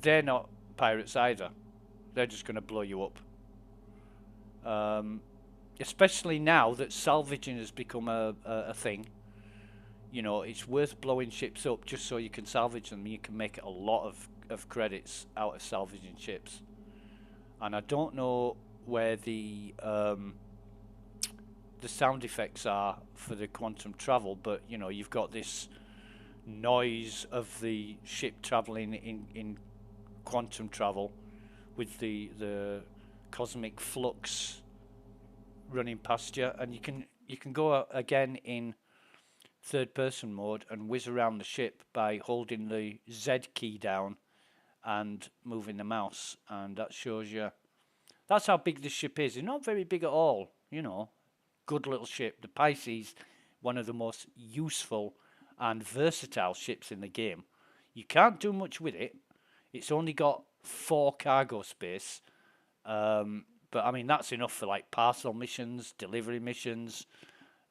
they're not pirates either. They're just going to blow you up. Especially now that salvaging has become a thing. You know, it's worth blowing ships up just so you can salvage them. You can make a lot of credits out of salvaging ships. And I don't know where the sound effects are for the quantum travel, but you know, you've got this noise of the ship traveling in quantum travel with the cosmic flux running past you, and you can go again in third person mode and whiz around the ship by holding the Z key down and moving the mouse, and that shows you. That's how big this ship is. It's not very big at all, you know. Good little ship. The Pisces, one of the most useful and versatile ships in the game. You can't do much with it. It's only got 4 cargo space. But I mean, that's enough for like parcel missions, delivery missions,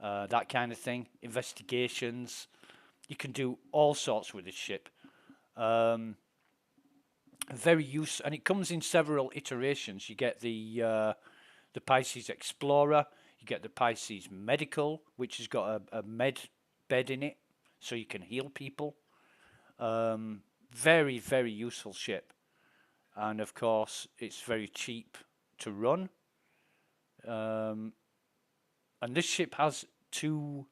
that kind of thing. Investigations. You can do all sorts with this ship. Very useful, and it comes in several iterations. You get the Pisces Explorer, you get the Pisces Medical, which has got a med bed in it, so you can heal people. Very, very useful ship, and of course it's very cheap to run. And this ship has 2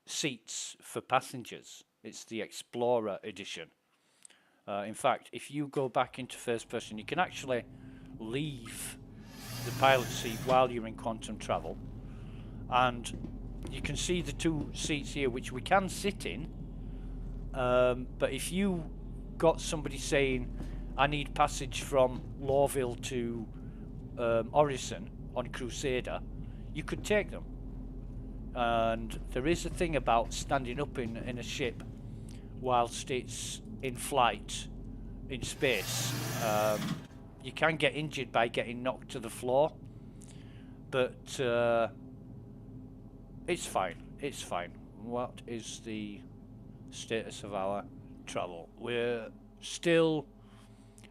seats for passengers. It's the Explorer edition. In fact, if you go back into first person, you can actually leave the pilot seat while you're in quantum travel, and you can see the 2 seats here which we can sit in, but if you got somebody saying I need passage from Lawville to Orison on Crusader, you could take them. And there is a thing about standing up in a ship whilst it's in flight in space. You can get injured by getting knocked to the floor, but it's fine. It's fine. What is the status of our travel? We're still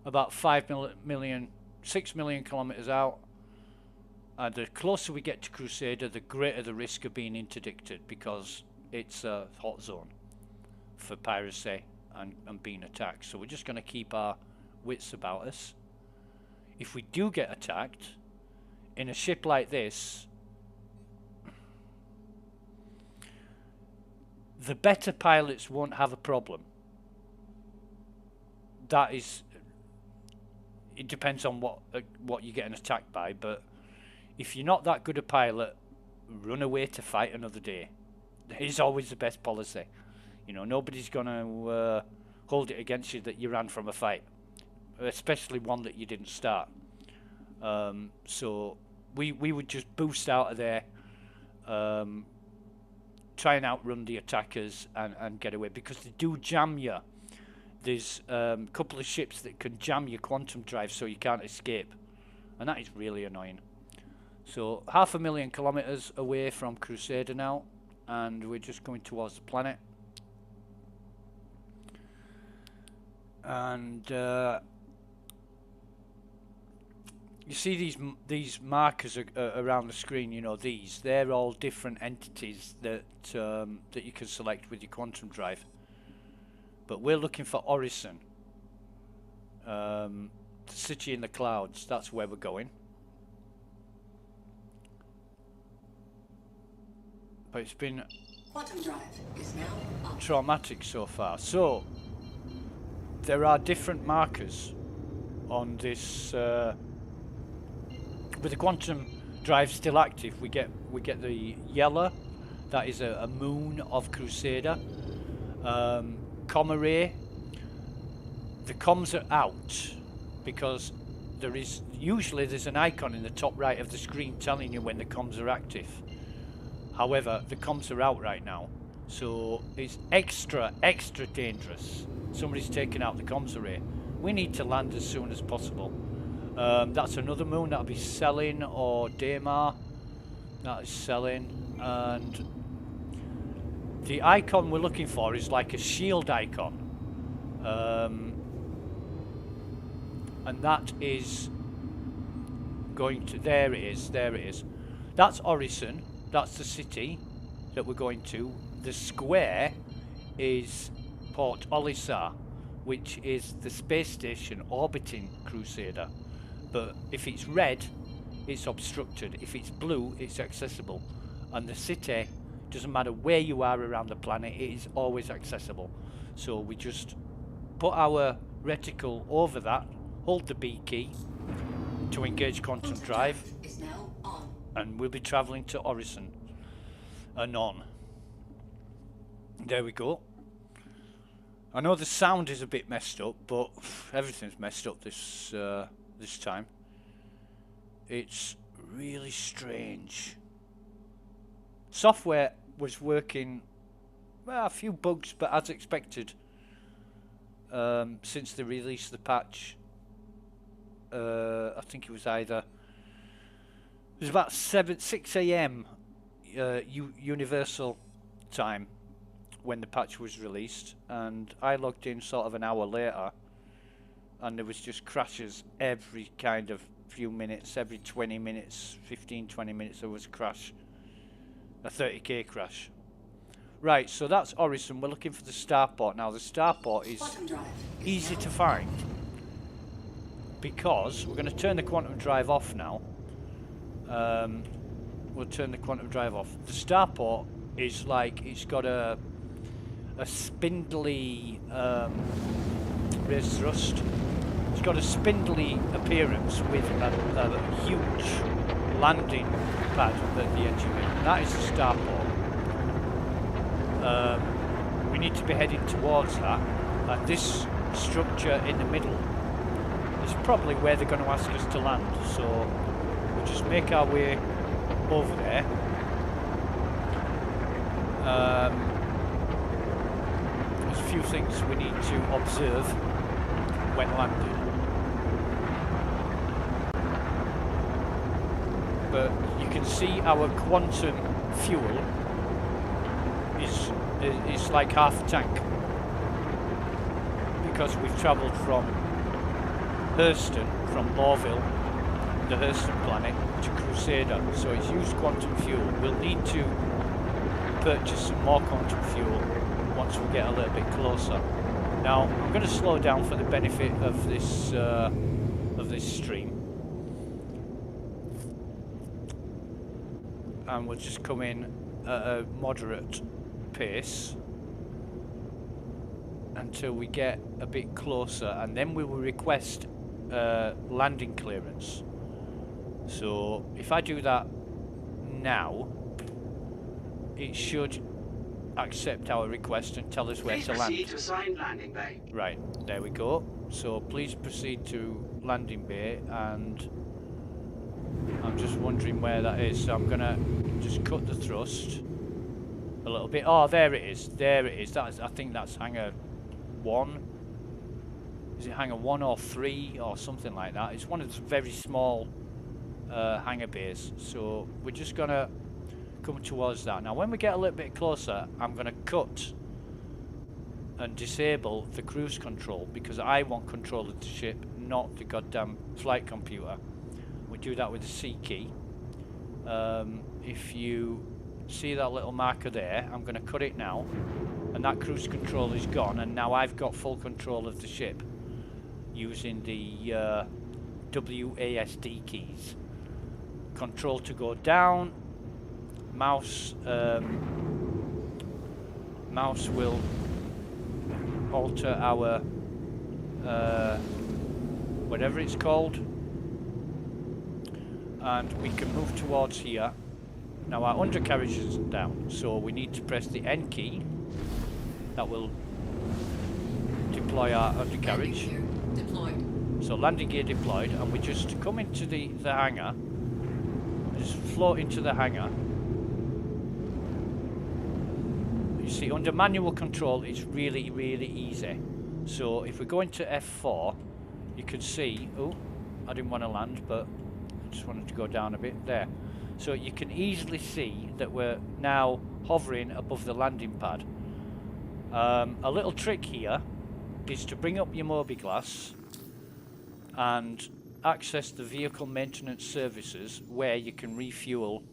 about 6 million kilometers out, and the closer we get to Crusader, the greater the risk of being interdicted, because it's a hot zone for piracy and being attacked. So we're just going to keep our wits about us. If we do get attacked in a ship like this, the better pilots won't have a problem. That is, it depends on what you're getting attacked by, but if you're not that good a pilot, run away to fight another day. It's always the best policy. You know, nobody's going to hold it against you that you ran from a fight, especially one that you didn't start. So we would just boost out of there, try and outrun the attackers and get away, because they do jam you. There's a couple of ships that can jam your quantum drive so you can't escape, and that is really annoying. So 500,000 kilometers away from Crusader now, and we're just going towards the planet. And You see these markers around the screen. You know these. They're all different entities that that you can select with your quantum drive. But we're looking for Orison, the city in the clouds. That's where we're going. But it's been Quantum drive is now on. traumatic so far. So there are different markers on this. With the quantum drive still active, we get the yellow. That is a moon of Crusader. Comma ray. The comms are out because there's an icon in the top right of the screen telling you when the comms are active. However, the comms are out right now, so it's extra dangerous. Somebody's taken out the comms array. We need to land as soon as possible. That's another moon. That'll be Selin or Daymar. That is Selin, and the icon we're looking for is like a shield icon, and that is going to. There it is. That's Orison. That's the city that we're going to. The square is Port Olisar, which is the space station orbiting Crusader. But if it's red, it's obstructed. If it's blue, it's accessible. And the city, doesn't matter where you are around the planet, it is always accessible. So we just put our reticle over that, hold the B key to engage quantum drive, Is now on. and we'll be travelling to Orison. Anon. There we go. I know the sound is a bit messed up, but everything's messed up this time. It's really strange. Software was working, well, a few bugs, but as expected. Since they released the patch, I think it was about 6 a.m. Universal time when the patch was released, and I logged in sort of an hour later, and there was just crashes every kind of few minutes. Every 20 minutes, 15-20 minutes there was a crash, a 30k crash. Right, so that's Orison. We're looking for the starport now. The starport is easy to find because we're going to turn the quantum drive off now. We'll turn the quantum drive off. The starport is like, it's got a spindly raised thrust. It's got a spindly appearance with a huge landing pad at the edge of it. That is the starport. We need to be heading towards that, and this structure in the middle is probably where they're going to ask us to land. So we'll just make our way over there. There's a few things we need to observe when landing, but you can see our quantum fuel is like half a tank because we've travelled from Hurston, from Lorville, the Hurston planet, to Crusader, so it's used quantum fuel. We'll need to purchase some more quantum fuel once we get a little bit closer. Now I'm going to slow down for the benefit of this stream, and we'll just come in at a moderate pace until we get a bit closer, and then we will request landing clearance. So if I do that now, it should accept our request and tell us where to land. Please proceed to assigned landing bay. Right, there we go. So please proceed to landing bay, and I'm just wondering where that is. So I'm gonna just cut the thrust a little bit. Oh, there it is. There it is. I think that's hangar 1. Is it hangar 1 or 3 or something like that? It's one of the very small hangar bays. So we're just gonna come towards that. Now when we get a little bit closer, I'm gonna cut and disable the cruise control because I want control of the ship, not the goddamn flight computer. do that with the C key. If you see that little marker there, I'm going to cut it now, and that cruise control is gone, and now I've got full control of the ship using the WASD keys. Control to go down, mouse will alter our whatever it's called, and we can move towards here. Now our undercarriage is down, so we need to press the N key. That will deploy our undercarriage. Landing gear deployed. So landing gear deployed, and we just come into the hangar, just float into the hangar. You see, under manual control it's really, really easy. So if we go into F4, you can see, oh, I didn't want to land, but I just wanted to go down a bit there. So you can easily see that we're now hovering above the landing pad. A little trick here is to bring up your mobi-glass and access the vehicle maintenance services where you can refuel.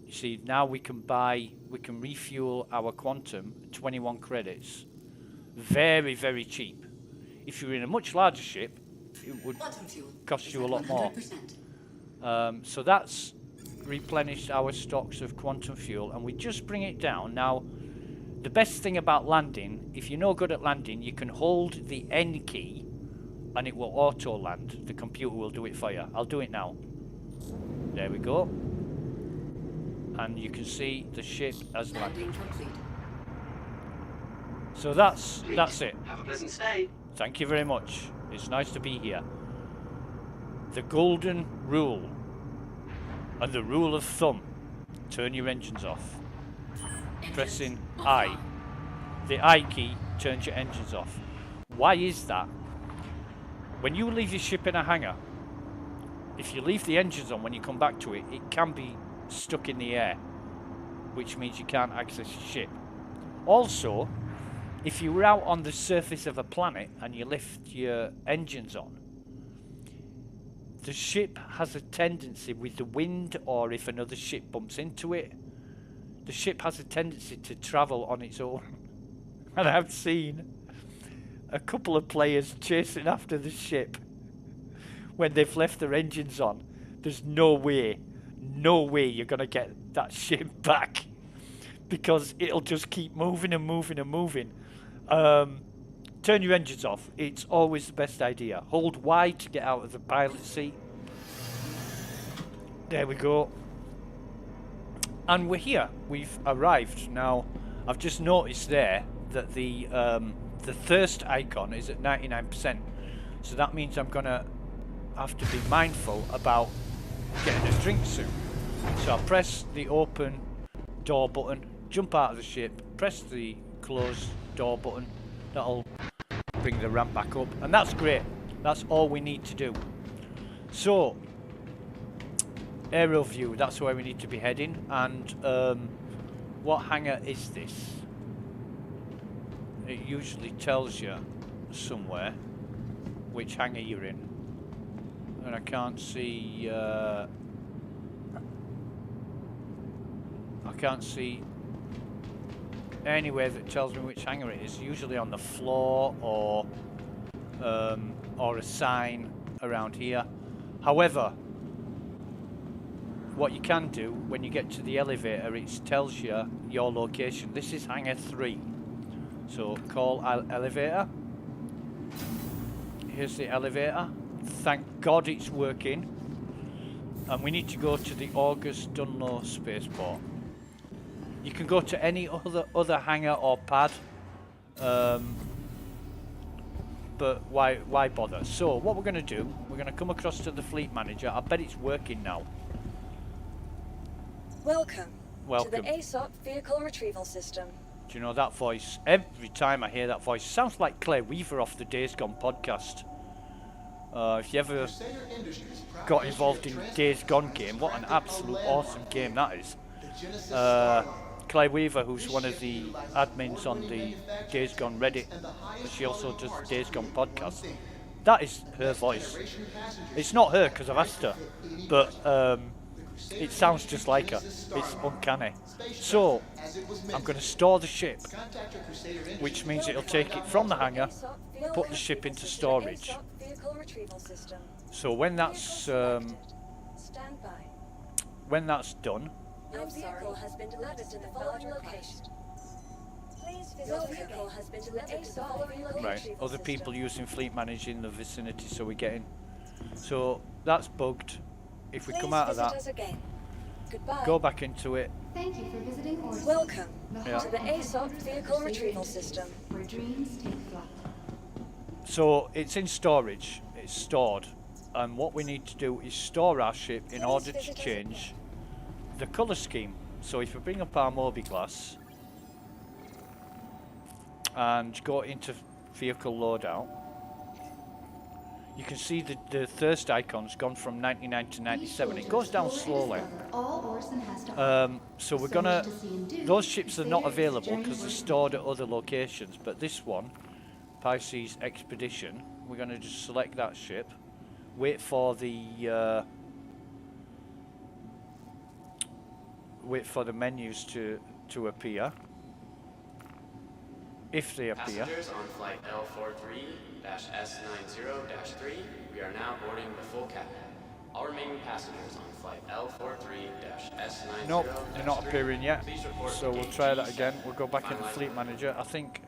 You see, now we can refuel our Quantum 21 credits. Very, very cheap. If you're in a much larger ship, it would Quantum fuel cost is you a at lot more. 100%. So that's replenished our stocks of quantum fuel, and we just bring it down. Now, the best thing about landing, if you're no good at landing, you can hold the N key and it will auto land. The computer will do it for you. I'll do it now. There we go. And you can see the ship has landed. Landing complete. So that's it. Have a pleasant stay. Thank you very much. It's nice to be here. The golden rule and the rule of thumb: turn your engines off. Engines Pressing offline. I. The I key turns your engines off. Why is that? When you leave your ship in a hangar, if you leave the engines on when you come back to it, it can be stuck in the air, which means you can't access your ship. Also, if you were out on the surface of a planet and you lift your engines on, the ship has a tendency with the wind, or if another ship bumps into it, the ship has a tendency to travel on its own. And I've seen a couple of players chasing after the ship when they've left their engines on. There's no way you're going to get that ship back, because it'll just keep moving and moving and moving. Turn your engines off. It's always the best idea. Hold Y to get out of the pilot seat. There we go. And we're here. We've arrived. Now, I've just noticed there that the thirst icon is at 99%. So that means I'm going to have to be mindful about getting a drink soon. So I'll press the open door button, jump out of the ship, press the close door button. That'll bring the ramp back up, and that's great. That's all we need to do. So, aero view, that's where we need to be heading. And what hangar is this? It usually tells you somewhere which hangar you're in, and I can't see anywhere that tells me which hangar it is. Usually on the floor, or a sign around here. However, what you can do when you get to the elevator, it tells you your location. This is hangar 3. So call elevator. Here's the elevator. Thank God it's working. And we need to go to the August Dunlow spaceport. You can go to any other hangar or pad, but why bother? So what we're going to do, we're going to come across to the fleet manager. I bet it's working now. Welcome to the Welcome. ASOP Vehicle Retrieval System. Do you know that voice? Every time I hear that voice, it sounds like Claire Weaver off the Days Gone podcast. If you ever got involved in Days Gone game, what an absolute awesome game that is. Claire Weaver, who's one of the admins on the Days Gone Reddit, but she also does the Days Gone podcast. That is her voice. It's not her because I've asked her, but it sounds just like her. It's uncanny. So I'm going to store the ship, which means it'll take it from the hangar, put the ship into storage. So when that's done, Your vehicle has been delivered to the following location. Please visit your vehicle has been delivered to the following location. right, other people using fleet manager in the vicinity, so we're getting. So that's bugged. If we come out of that, Goodbye. go back into it. Thank you for visiting Orson. Welcome Yeah. to the ASOP vehicle retrieval system. Where dreams take flight. So it's in storage. It's stored, and what we need to do is store our ship in order to change the color scheme. So if we bring up our Mobiglass and go into vehicle loadout, you can see the thirst icon's gone from 99 to 97. It goes down slowly. All Orson has to So we're gonna. Those ships are not available because they're stored at other locations. But this one, Pisces Expedition, we're gonna just select that ship. Wait for the menus to appear. If they appear. Passengers on flight L43-S90-3, we are now boarding the full cabin. All remaining passengers on flight L43-S90-3. Nope, they're not appearing yet. So we'll try that again. We'll go back into Fleet Manager. I think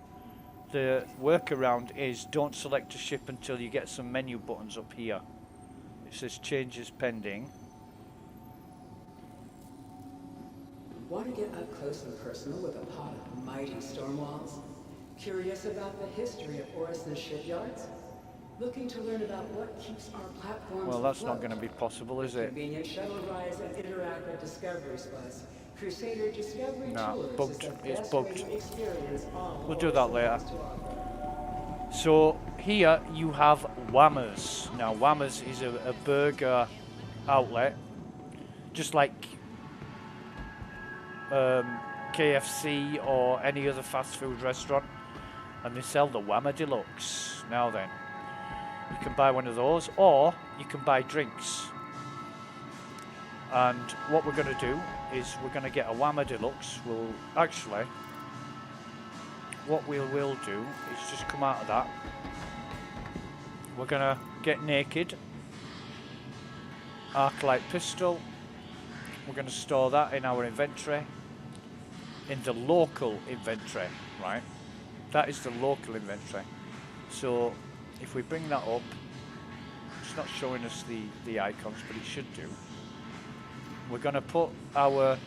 the workaround is don't select a ship until you get some menu buttons up here. It says changes pending. Want to get up close and personal with a pot of mighty storm walls? Curious about the history of Orison's shipyards? Looking to learn about what keeps our platforms Well, that's not afloat? going to be possible, is it? Convenient shuttle rides and interactive discovery spots. Crusader Discovery Nah, Tours bugged. is the It's best bugged. way to experience all We'll do that Orison later. has to offer. So here you have Whammers. Now Whammers is a burger outlet, just like KFC or any other fast food restaurant, and they sell the Whammer Deluxe. Now then, you can buy one of those, or you can buy drinks. And what we're going to do is we're going to get a Whammer Deluxe. We'll actually, what we will do is just come out of that. We're going to get naked. Arclight pistol. We're going to store that in our inventory. In the local inventory, right? That is the local inventory. So if we bring that up, it's not showing us the icons, but it should do. We're going to put our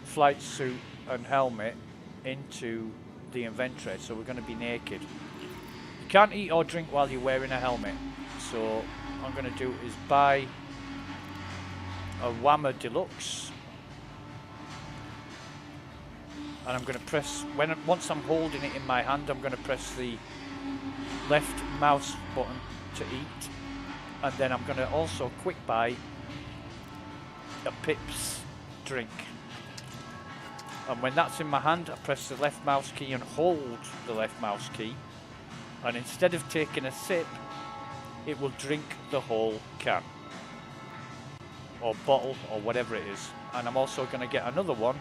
flight suit and helmet into the inventory, so we're going to be naked. You can't eat or drink while you're wearing a helmet, so what I'm going to do is buy a Whammer Deluxe, and I'm going to press, once I'm holding it in my hand, I'm going to press the left mouse button to eat, and then I'm going to also quick buy a Pips drink. And when that's in my hand, I press the left mouse key and hold the left mouse key, and instead of taking a sip, it will drink the whole can or bottle or whatever it is. And I'm also going to get another one,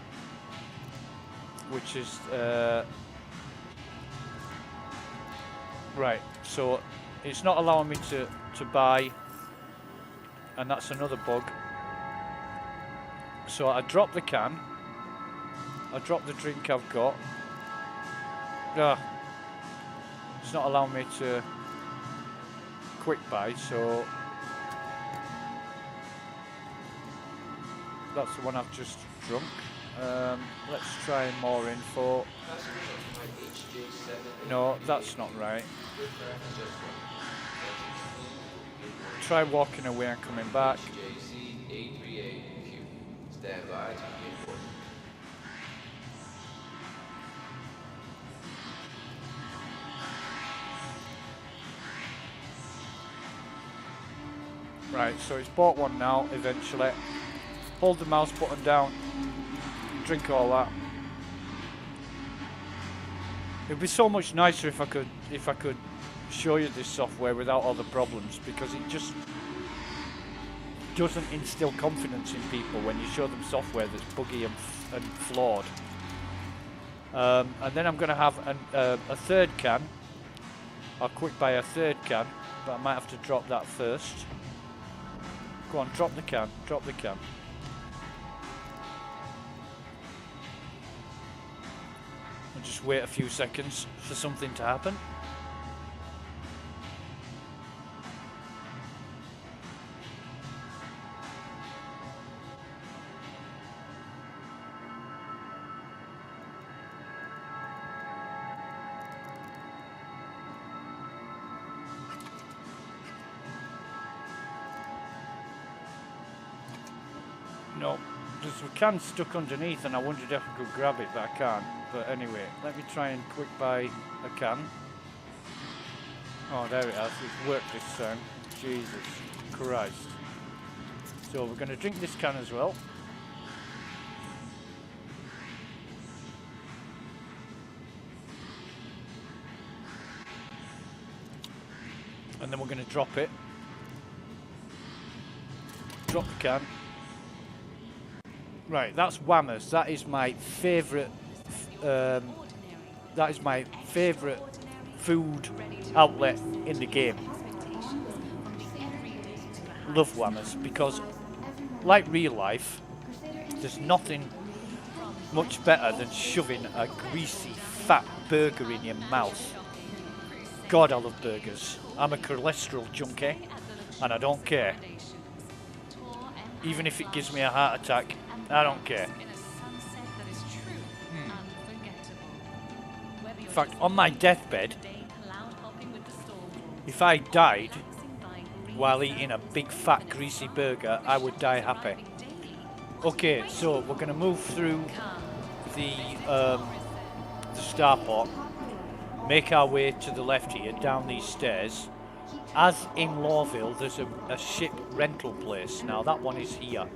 which is right, so it's not allowing me to buy, and that's another bug. So I drop the can, I drop the drink I've got. It's not allowing me to quick buy, so that's the one I've just drunk. Let's try more info. No, that's not right. Try walking away and coming back. Right, so it's bought one now, eventually. Hold the mouse button down, drink all that. It'd be so much nicer if I could show you this software without all the problems, because it just doesn't instill confidence in people when you show them software that's buggy and flawed. And then I'm going to have a third can. I'll quick buy a third can, but I might have to drop that first. Go on, drop the can, drop the can. And just wait a few seconds for something to happen. No, there's a can stuck underneath and I wondered if I could grab it, but I can't. But anyway, let me try and quick buy a can. Oh, there it has. It's worked this time. Jesus Christ. So we're going to drink this can as well. And then we're going to drop it. Drop the can. Right, that's Whammers. That is my favourite. That is my favourite food outlet in the game. Love Whammers because, like real life, there's nothing much better than shoving a greasy, fat burger in your mouth. God, I love burgers. I'm a cholesterol junkie, and I don't care. Even if it gives me a heart attack, I don't care. In fact, on my deathbed, if I died while eating a big fat greasy burger, I would die happy. Okay, so we're going to move through the starport, make our way to the left here, down these stairs. As in Lawville, there's a ship rental place. Now that one is here.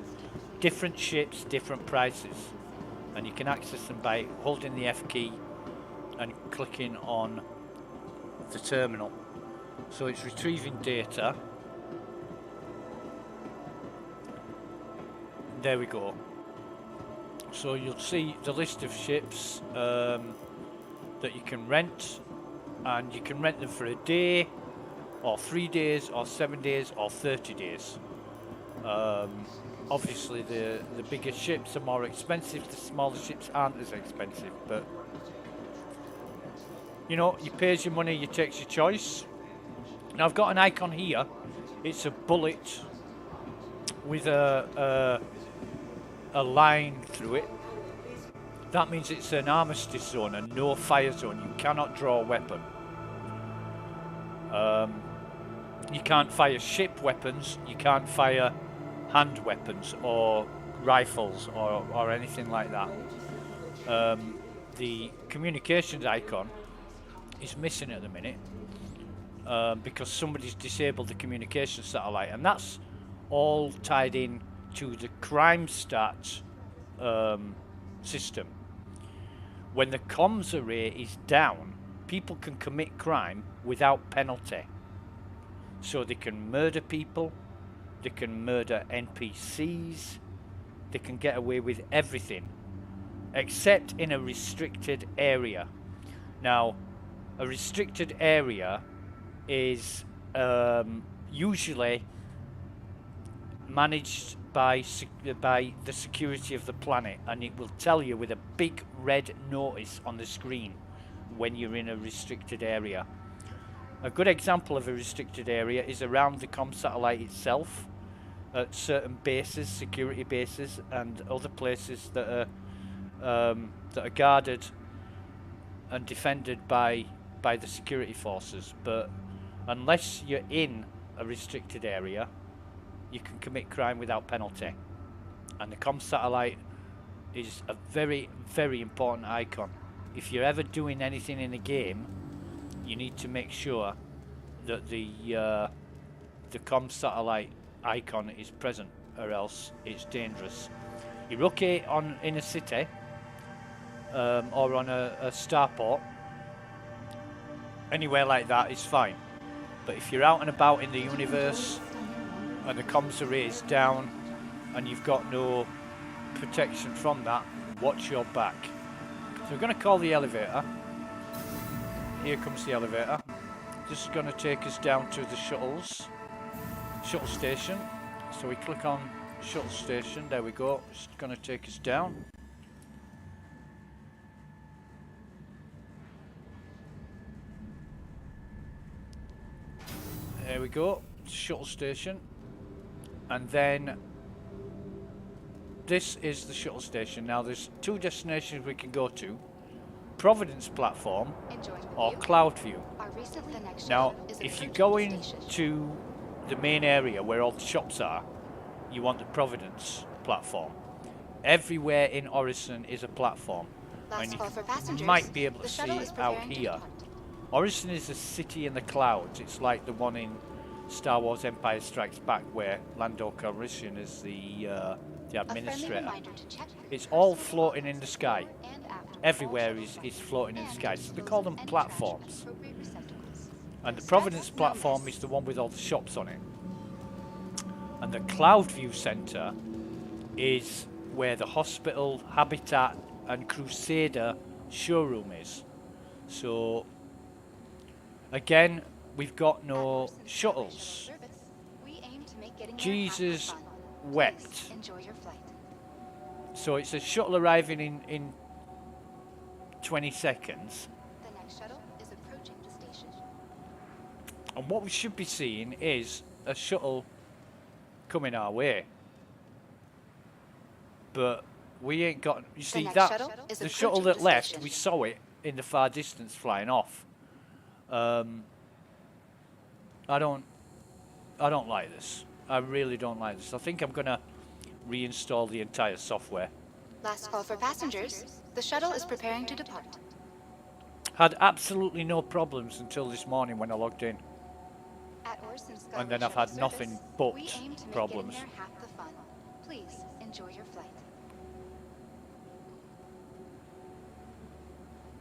Different ships, different prices, and you can access them by holding the F key and clicking on the terminal. So it's retrieving data. There we go. So you'll see the list of ships that you can rent, and you can rent them for a day, or 3 days, or 7 days, or 30 days. Obviously the bigger ships are more expensive, the smaller ships aren't as expensive, but you know, you pays your money, you takes your choice. Now I've got an icon here. It's a bullet with a line through it. That means it's an armistice zone, a no fire zone. You cannot draw a weapon. You can't fire ship weapons, you can't fire hand weapons or rifles or anything like that. The communications icon is missing at the minute because somebody's disabled the communications satellite, and that's all tied in to the crime stats system. When the comms array is down, people can commit crime without penalty. So they can murder people, they can murder NPCs, they can get away with everything, except in a restricted area. Now, a restricted area is usually managed by the security of the planet, and it will tell you with a big red notice on the screen when you're in a restricted area. A good example of a restricted area is around the comm satellite itself, at certain bases, security bases, and other places that are guarded and defended by the security forces. But unless you're in a restricted area, you can commit crime without penalty. And the comm satellite is a very, very important icon. If you're ever doing anything in a game, you need to make sure that the comm satellite icon is present, or else it's dangerous. You're okay in a city or on a starport, anywhere like that is fine. But if you're out and about in the universe and the comms array is down and you've got no protection from that, watch your back. So we're going to call the elevator. Here comes the elevator. This is going to take us down to the shuttle station. So we click on shuttle station. There we go. It's going to take us down. There we go. Shuttle station. And then this is the shuttle station. Now there's two destinations we can go to. Providence platform or Cloudview. Now if you go into the main area where all the shops are, you want the Providence platform. Everywhere in Orison is a platform, and you might be able to see it out here. Orison is a city in the clouds. It's like the one in Star Wars Empire Strikes Back where Lando Calrissian is the administrator. It's all floating in the sky. Everywhere is floating in the sky. So they call them platforms. And the Providence platform is the one with all the shops on it. And the Cloudview Centre is where the hospital, Habitat and Crusader showroom is. So again, we've got no shuttles. Jesus wept. So it's a shuttle arriving in 20 seconds. The next shuttle is approaching the station. And what we should be seeing is a shuttle coming our way. But we ain't got, you see that, the shuttle that left, we saw it in the far distance flying off. I don't like this. I really don't like this. I think I'm gonna reinstall the entire software. Last call for passengers. The shuttle is preparing to depart. Had absolutely no problems until this morning when I logged in. At Orson Skyway And then I've Shuttle had nothing service, but we aim to make problems. getting there half the fun. Please enjoy your flight.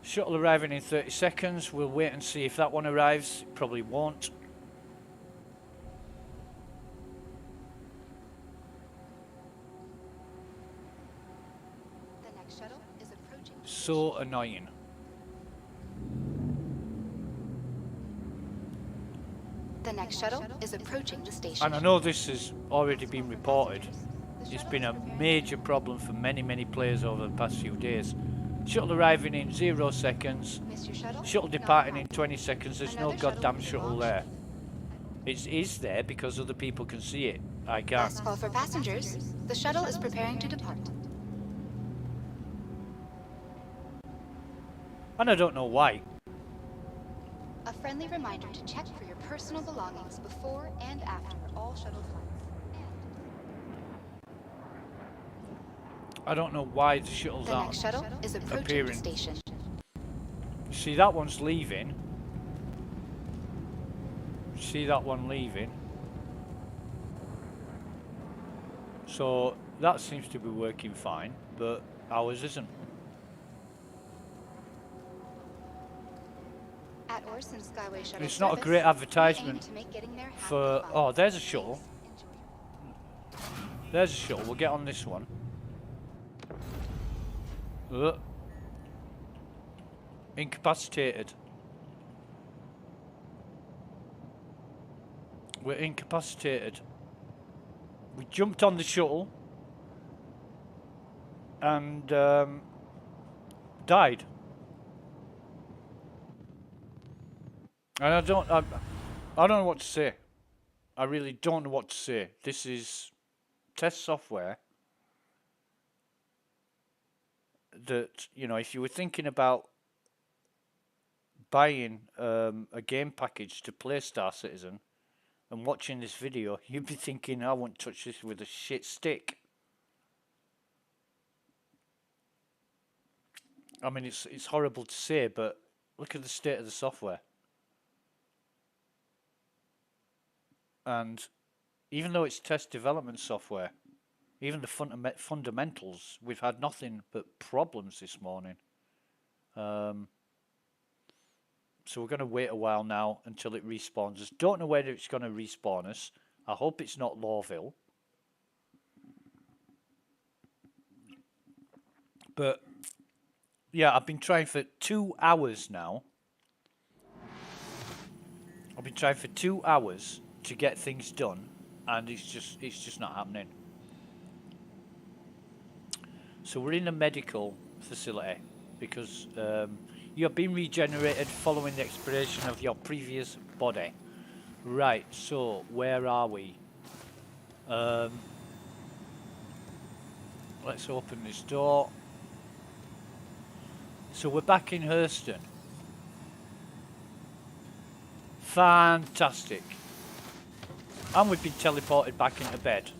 Shuttle arriving in 30 seconds. We'll wait and see if that one arrives. It probably won't. The next shuttle is approaching. So annoying. The next shuttle is approaching the station. And I know this has already been reported. It's been a major problem for many players over the past few days. Shuttle arriving in 0 seconds. Shuttle departing in 20 seconds. There's no goddamn shuttle there. It is there because other people can see it. I can't. Last call for passengers. The shuttle is preparing to depart. And I don't know why. A friendly reminder to check for your personal belongings before and after all shuttle flights. I don't know why the shuttles The aren't next shuttle is approaching appearing. the station. See, that one's leaving. See that one leaving. So that seems to be working fine, but ours isn't. At Orson Skyway Shuttle It's not a service, great we aim advertisement to make getting there half for... the fun. Oh, there's a shuttle. Please enjoy. There's a shuttle. We'll get on this one. Incapacitated. We're incapacitated. We jumped on the shuttle and died. And I don't know what to say. I really don't know what to say. This is test software that, you know, if you were thinking about buying a game package to play Star Citizen and watching this video, you'd be thinking, I won't touch this with a shit stick. I mean, it's horrible to say, but look at the state of the software. And even though it's test development software, even the fundamentals, we've had nothing but problems this morning. So we're going to wait a while now until it respawns us. Don't know whether it's going to respawn us. I hope it's not Lawville. But yeah, I've been trying for 2 hours now. I've been trying for 2 hours to get things done, and it's just not happening. So we're in a medical facility because you have been regenerated following the expiration of your previous body. Right, so where are we? Let's open this door. So we're back in Hurston. Fantastic. And we've been teleported back into bed.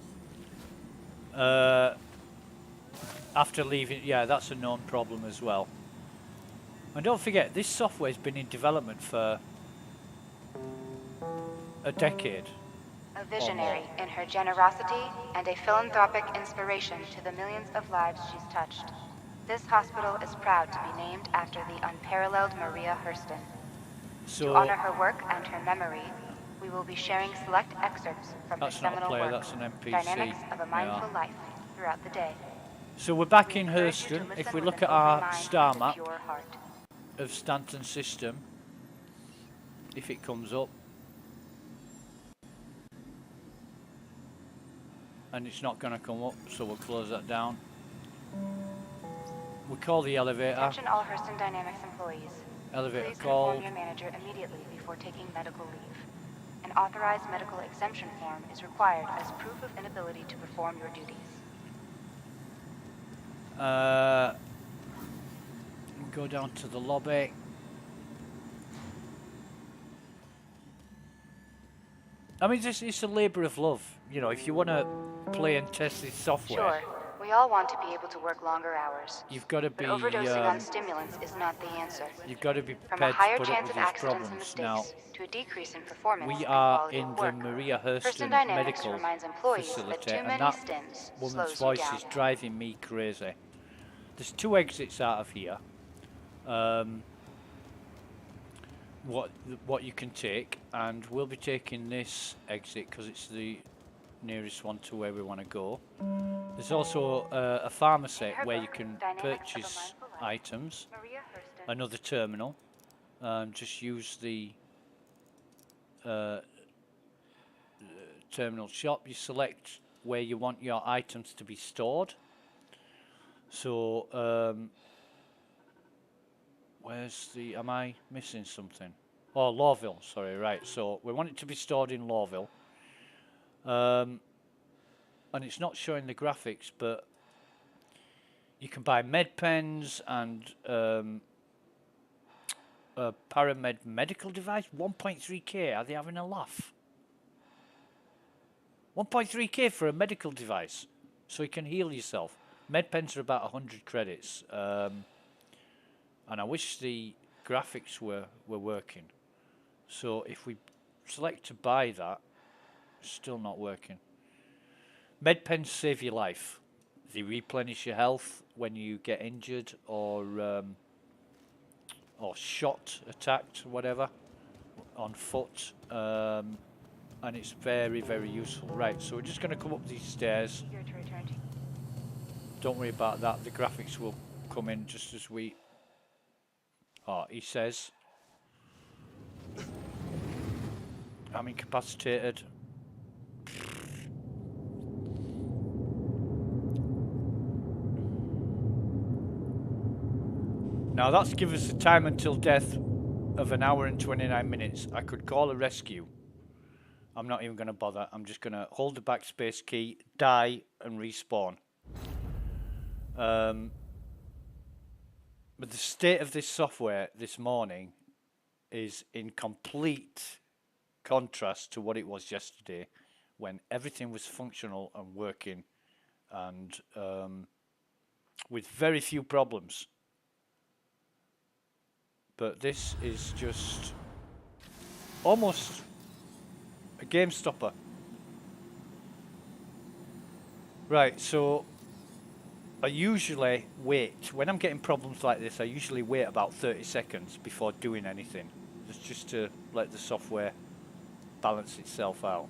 After leaving, yeah, that's a known problem as well. And don't forget, this software's been in development for a decade. A visionary in her generosity and a philanthropic inspiration to the millions of lives she's touched. This hospital is proud to be named after the unparalleled Maria Hurston. So To honor her work and her memory, we will be sharing select excerpts from her that's not a seminal player, work, that's an NPC. Dynamics of a Mindful Life, throughout the day. So we're back We in encourage you to Hurston. If listen we with look an at open our mind star and a map pure heart. of Stanton system, if it comes up, and it's not going to come up, so we'll close that down. We call the elevator. Attention all Hurston Dynamics employees. Elevator Please called. inform your manager immediately before taking medical leave. An authorized medical exemption form is required as proof of inability to perform your duties. Go down to the lobby. I mean, it's a labour of love. You know, if you want to play and test this software, Sure, we all want to be able to work longer hours. you've got to be But overdosing on stimulants is not the answer. you've got to be From a prepared higher to put up chance with of these accidents and problems. Now, mistakes to a decrease in performance we and are quality in of the work. Maria Hurston Hurston Dynamics Medical reminds employees that Facility, too and many that stims woman's slows you voice down. is driving me crazy. There's 2 exits out of here. What you can take, and we'll be taking this exit because it's the nearest one to where we want to go. There's also a pharmacy where you can purchase items. Maria Hurston. Another terminal. Just use the terminal shop. You select where you want your items to be stored. So where's the, am I missing something? Oh, Lawville, sorry, right. So we want it to be stored in Lawville. And it's not showing the graphics, but you can buy med pens and a Paramed medical device. 1.3k, are they having a laugh? 1.3k for a medical device, so you can heal yourself. Med pens are about 100 credits. And I wish the graphics were working. So if we select to buy that, still not working. Med pens save your life. They replenish your health when you get injured or shot, attacked, whatever, on foot. And it's very, very useful. Right, so we're just going to come up these stairs. Eager to return to Don't worry about that. The graphics will come in just as we... Oh, he says... I'm incapacitated. Now that's given us a time until death of 1 hour and 29 minutes. I could call a rescue. I'm not even going to bother. I'm just going to hold the backspace key, die, and respawn. But the state of this software this morning is in complete contrast to what it was yesterday, when everything was functional and working, and with very few problems. But this is just almost a game stopper. Right, so I usually wait. When I'm getting problems like this, I usually wait about 30 seconds before doing anything. It's just to let the software balance itself out.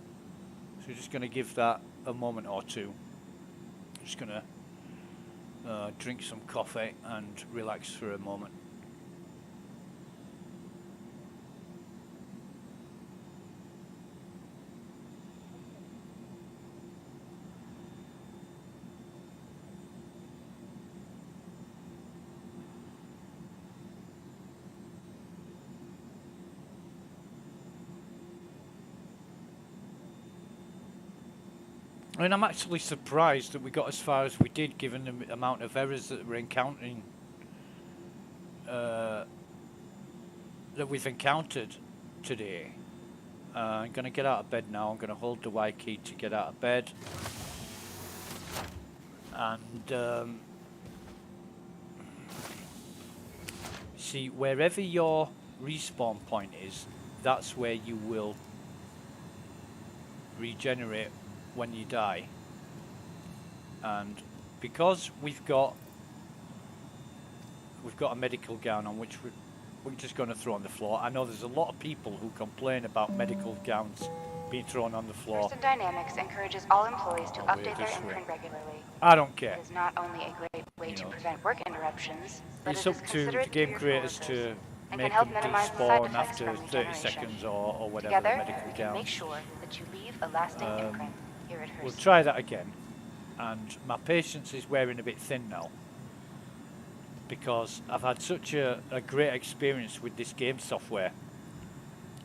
So we're just going to give that a moment or two. Just going to drink some coffee and relax for a moment. I mean, I'm actually surprised that we got as far as we did, given the amount of errors that we're encountering, that we've encountered today. I'm going to get out of bed now. I'm going to hold the Y key to get out of bed. And see, wherever your respawn point is, that's where you will regenerate when you die. And because we've got a medical gown on, which we're just going to throw on the floor. I know there's a lot of people who complain about medical gowns being thrown on the floor. Person Dynamics encourages all employees to update their imprint regularly. I don't care. It is not only a great way to prevent work interruptions, but It's it up is to the considerate game your creators coworkers to and make can help them minimize the side despawn effects after from 30 regeneration. seconds or whatever Together, medical we can make gowns. sure that you leave a lasting imprint here at Hearst. We'll try that again. And my patience is wearing a bit thin now, because I've had such a great experience with this game software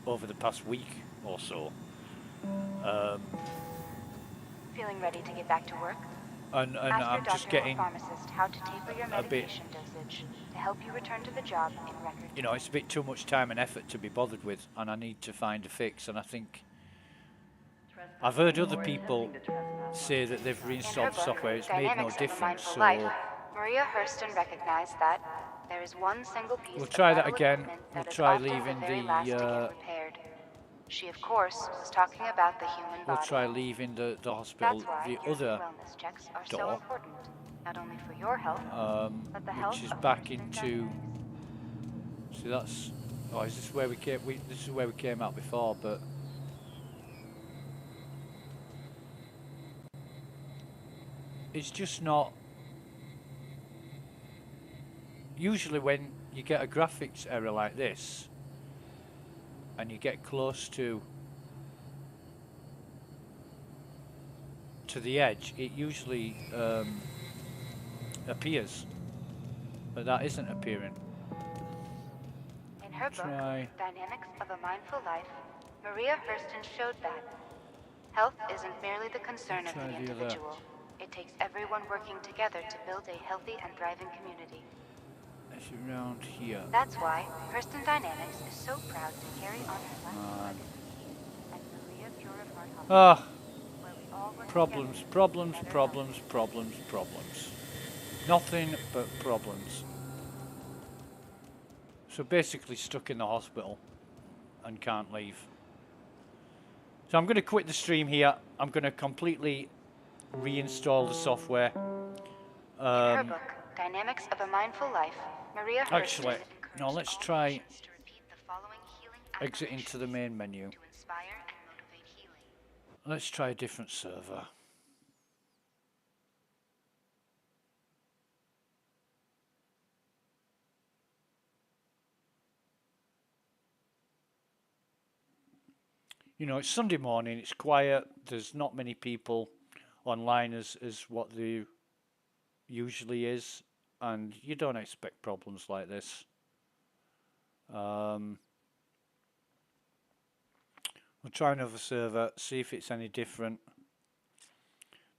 over the past week or so. Feeling ready to get back to work? And Ask your I'm just doctor or getting pharmacist how to taper your a bit, medication dosage to help you return to the job in record you know, it's a bit too much time and effort to be bothered with, and I need to find a fix. And I think I've heard other people say that they've In her reinstalled the book, software, it's made no Dynamics of a difference. Mindful So Life, Maria Hurston recognized that there is one single piece we'll of try that vital again. equipment We'll that is try often leaving the very last to get repaired. She, of course, was talking about the human we'll body. try leaving the hospital, That's why the your other wellness checks are so door, important, not only for your health, but the health which is of back Hurston into. Dynamics. See, that's. Oh, is this where we came? This is where we came out before, but it's just not. Usually, when you get a graphics error like this, and you get close to the edge, it usually appears, but that isn't appearing. In her book, Dynamics of a Mindful Life, Maria Hurston showed that health isn't merely the concern of the individual. It takes everyone working together to build a healthy and thriving community. It's around here. That's why Hurston Dynamics is so proud to carry on her life legacy at Maria Pure of Heart Hospital, where we all work Problems, together problems, to better problems, health. problems, problems. Nothing but problems. So basically stuck in the hospital and can't leave. So I'm going to quit the stream here. I'm going to completely reinstall the software. In her book, Dynamics of a Mindful Life, Maria Actually, Hurston no, let's encouraged all try patients to repeat the following healing exit into the affirmations main menu. to inspire and motivate healing. Let's try a different server. You know, it's Sunday morning, it's quiet, there's not many people online as what there usually is, and you don't expect problems like this. We'll try another server, see if it's any different,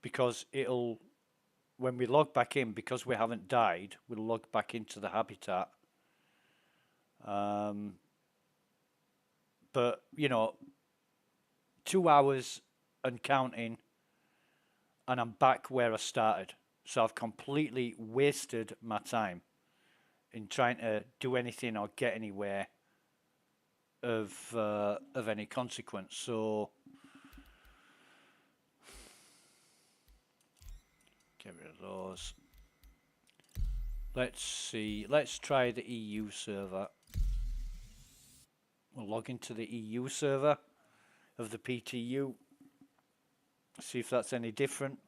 because it'll, when we log back in, because we haven't died, we'll log back into the habitat. But, you know, 2 hours and counting, and I'm back where I started. So I've completely wasted my time in trying to do anything or get anywhere of any consequence. So get rid of those. Let's see. Let's try the EU server. We'll log into the EU server of the PTU. See if that's any different.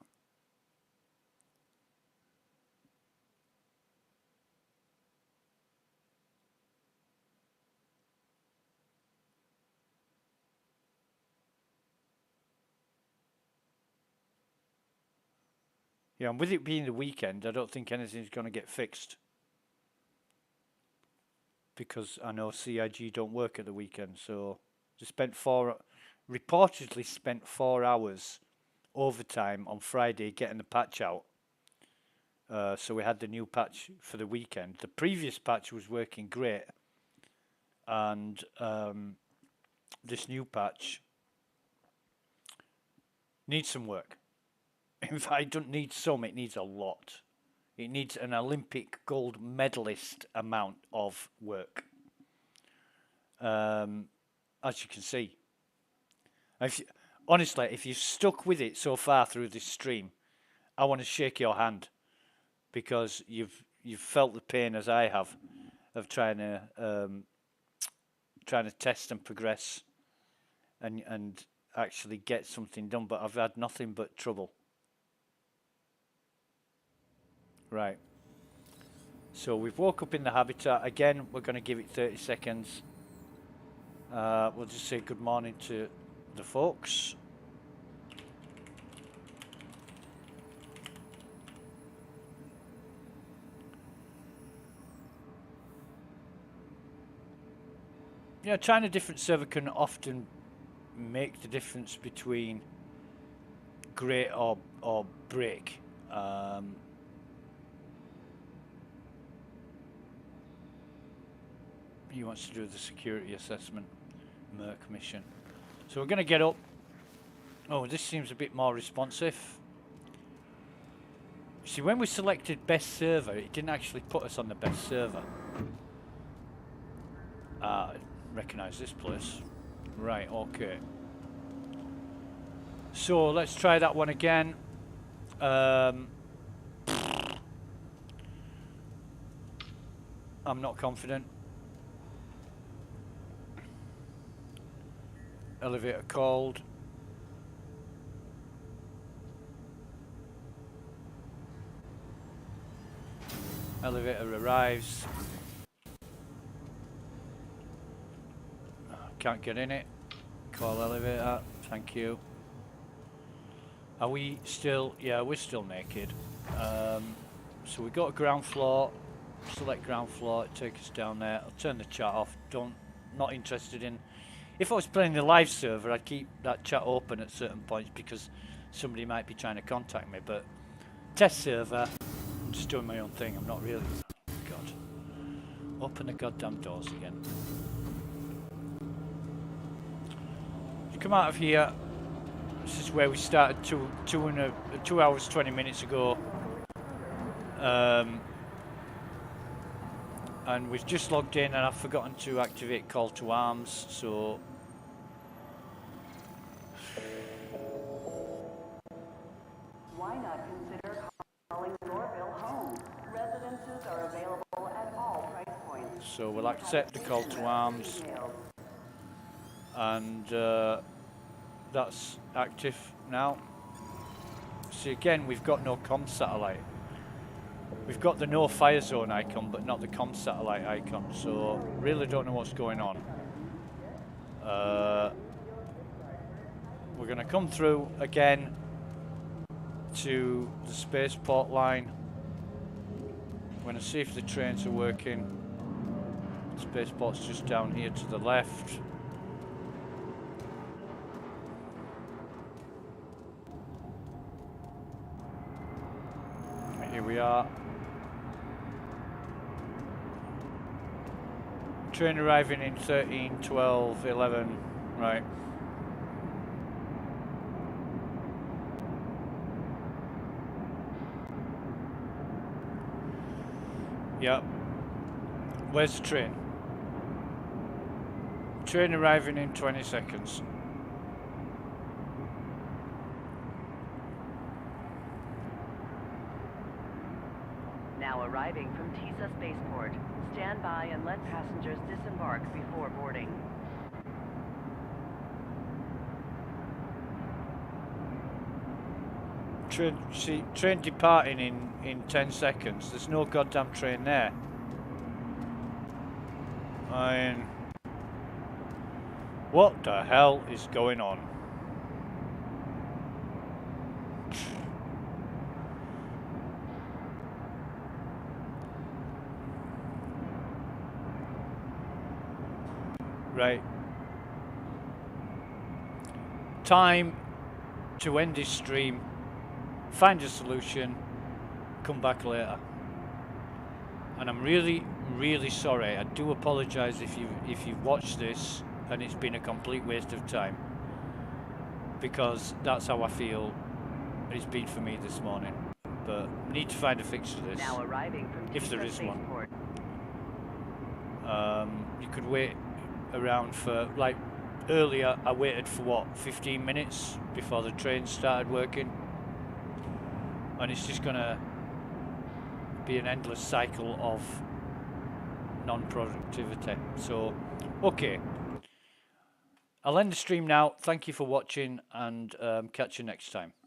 Yeah, and with it being the weekend, I don't think anything's going to get fixed. Because I know CIG don't work at the weekend, so they reportedly spent 4 hours overtime on Friday getting the patch out. So we had the new patch for the weekend. The previous patch was working great, and this new patch needs some work. In fact, it doesn't need some, it needs a lot. It needs an Olympic gold medalist amount of work. As you can see. Honestly, if you've stuck with it so far through this stream, I want to shake your hand, because you've felt the pain as I have of trying to test and progress and actually get something done, but I've had nothing but trouble. Right. So we've woke up in the habitat. Again, we're going to give it 30 seconds. We'll just say good morning to the folks. You know, trying a different server can often make the difference between great or break. He wants to do the security assessment Merc mission. So we're going to get up. Oh, this seems a bit more responsive. See, when we selected best server, it didn't actually put us on the best server. I recognise this place. Right, okay. So let's try that one again. I'm not confident. Elevator called. Elevator arrives. Can't get in it. Call elevator. Thank you. Are we still? Yeah, we're still naked. So we got a ground floor. Select ground floor. Take us down there. I'll turn the chat off. Not interested in. If I was playing the live server, I'd keep that chat open at certain points because somebody might be trying to contact me. But test server, I'm just doing my own thing. I'm not really. God, open the goddamn doors again. Come out of here. This is where we started 2 hours 20 minutes ago, and we've just logged in, and I've forgotten to activate call to arms. So Why not consider calling Norville home? Residences are available at all price points. So we'll accept the call to arms, and that's active now. See, again, we've got no comm satellite. We've got the no fire zone icon, but not the comm satellite icon. So really don't know what's going on. We're going to come through again to the spaceport line. We're going to see if the trains are working. Spaceport's just down here to the left. Here we are. Train arriving in 13, 12, 11. Right. Yep. Where's the train? Train arriving in 20 seconds. Now arriving from TISA Spaceport. Stand by and let passengers disembark before boarding. train departing in 10 seconds. There's no goddamn train there. I mean, what the hell is going on? Right. Time to end this stream, find a solution, come back later. And I'm really, really sorry. I do apologise if you've watched this and it's been a complete waste of time, because that's how I feel it's been for me this morning. But I need to find a fix to this, Now arriving from if there is one. Spaceport. You could wait around for, like, earlier I waited for what, 15 minutes before the train started working, and it's just gonna be an endless cycle of non-productivity. So okay, I'll end the stream now. Thank you for watching, and catch you next time.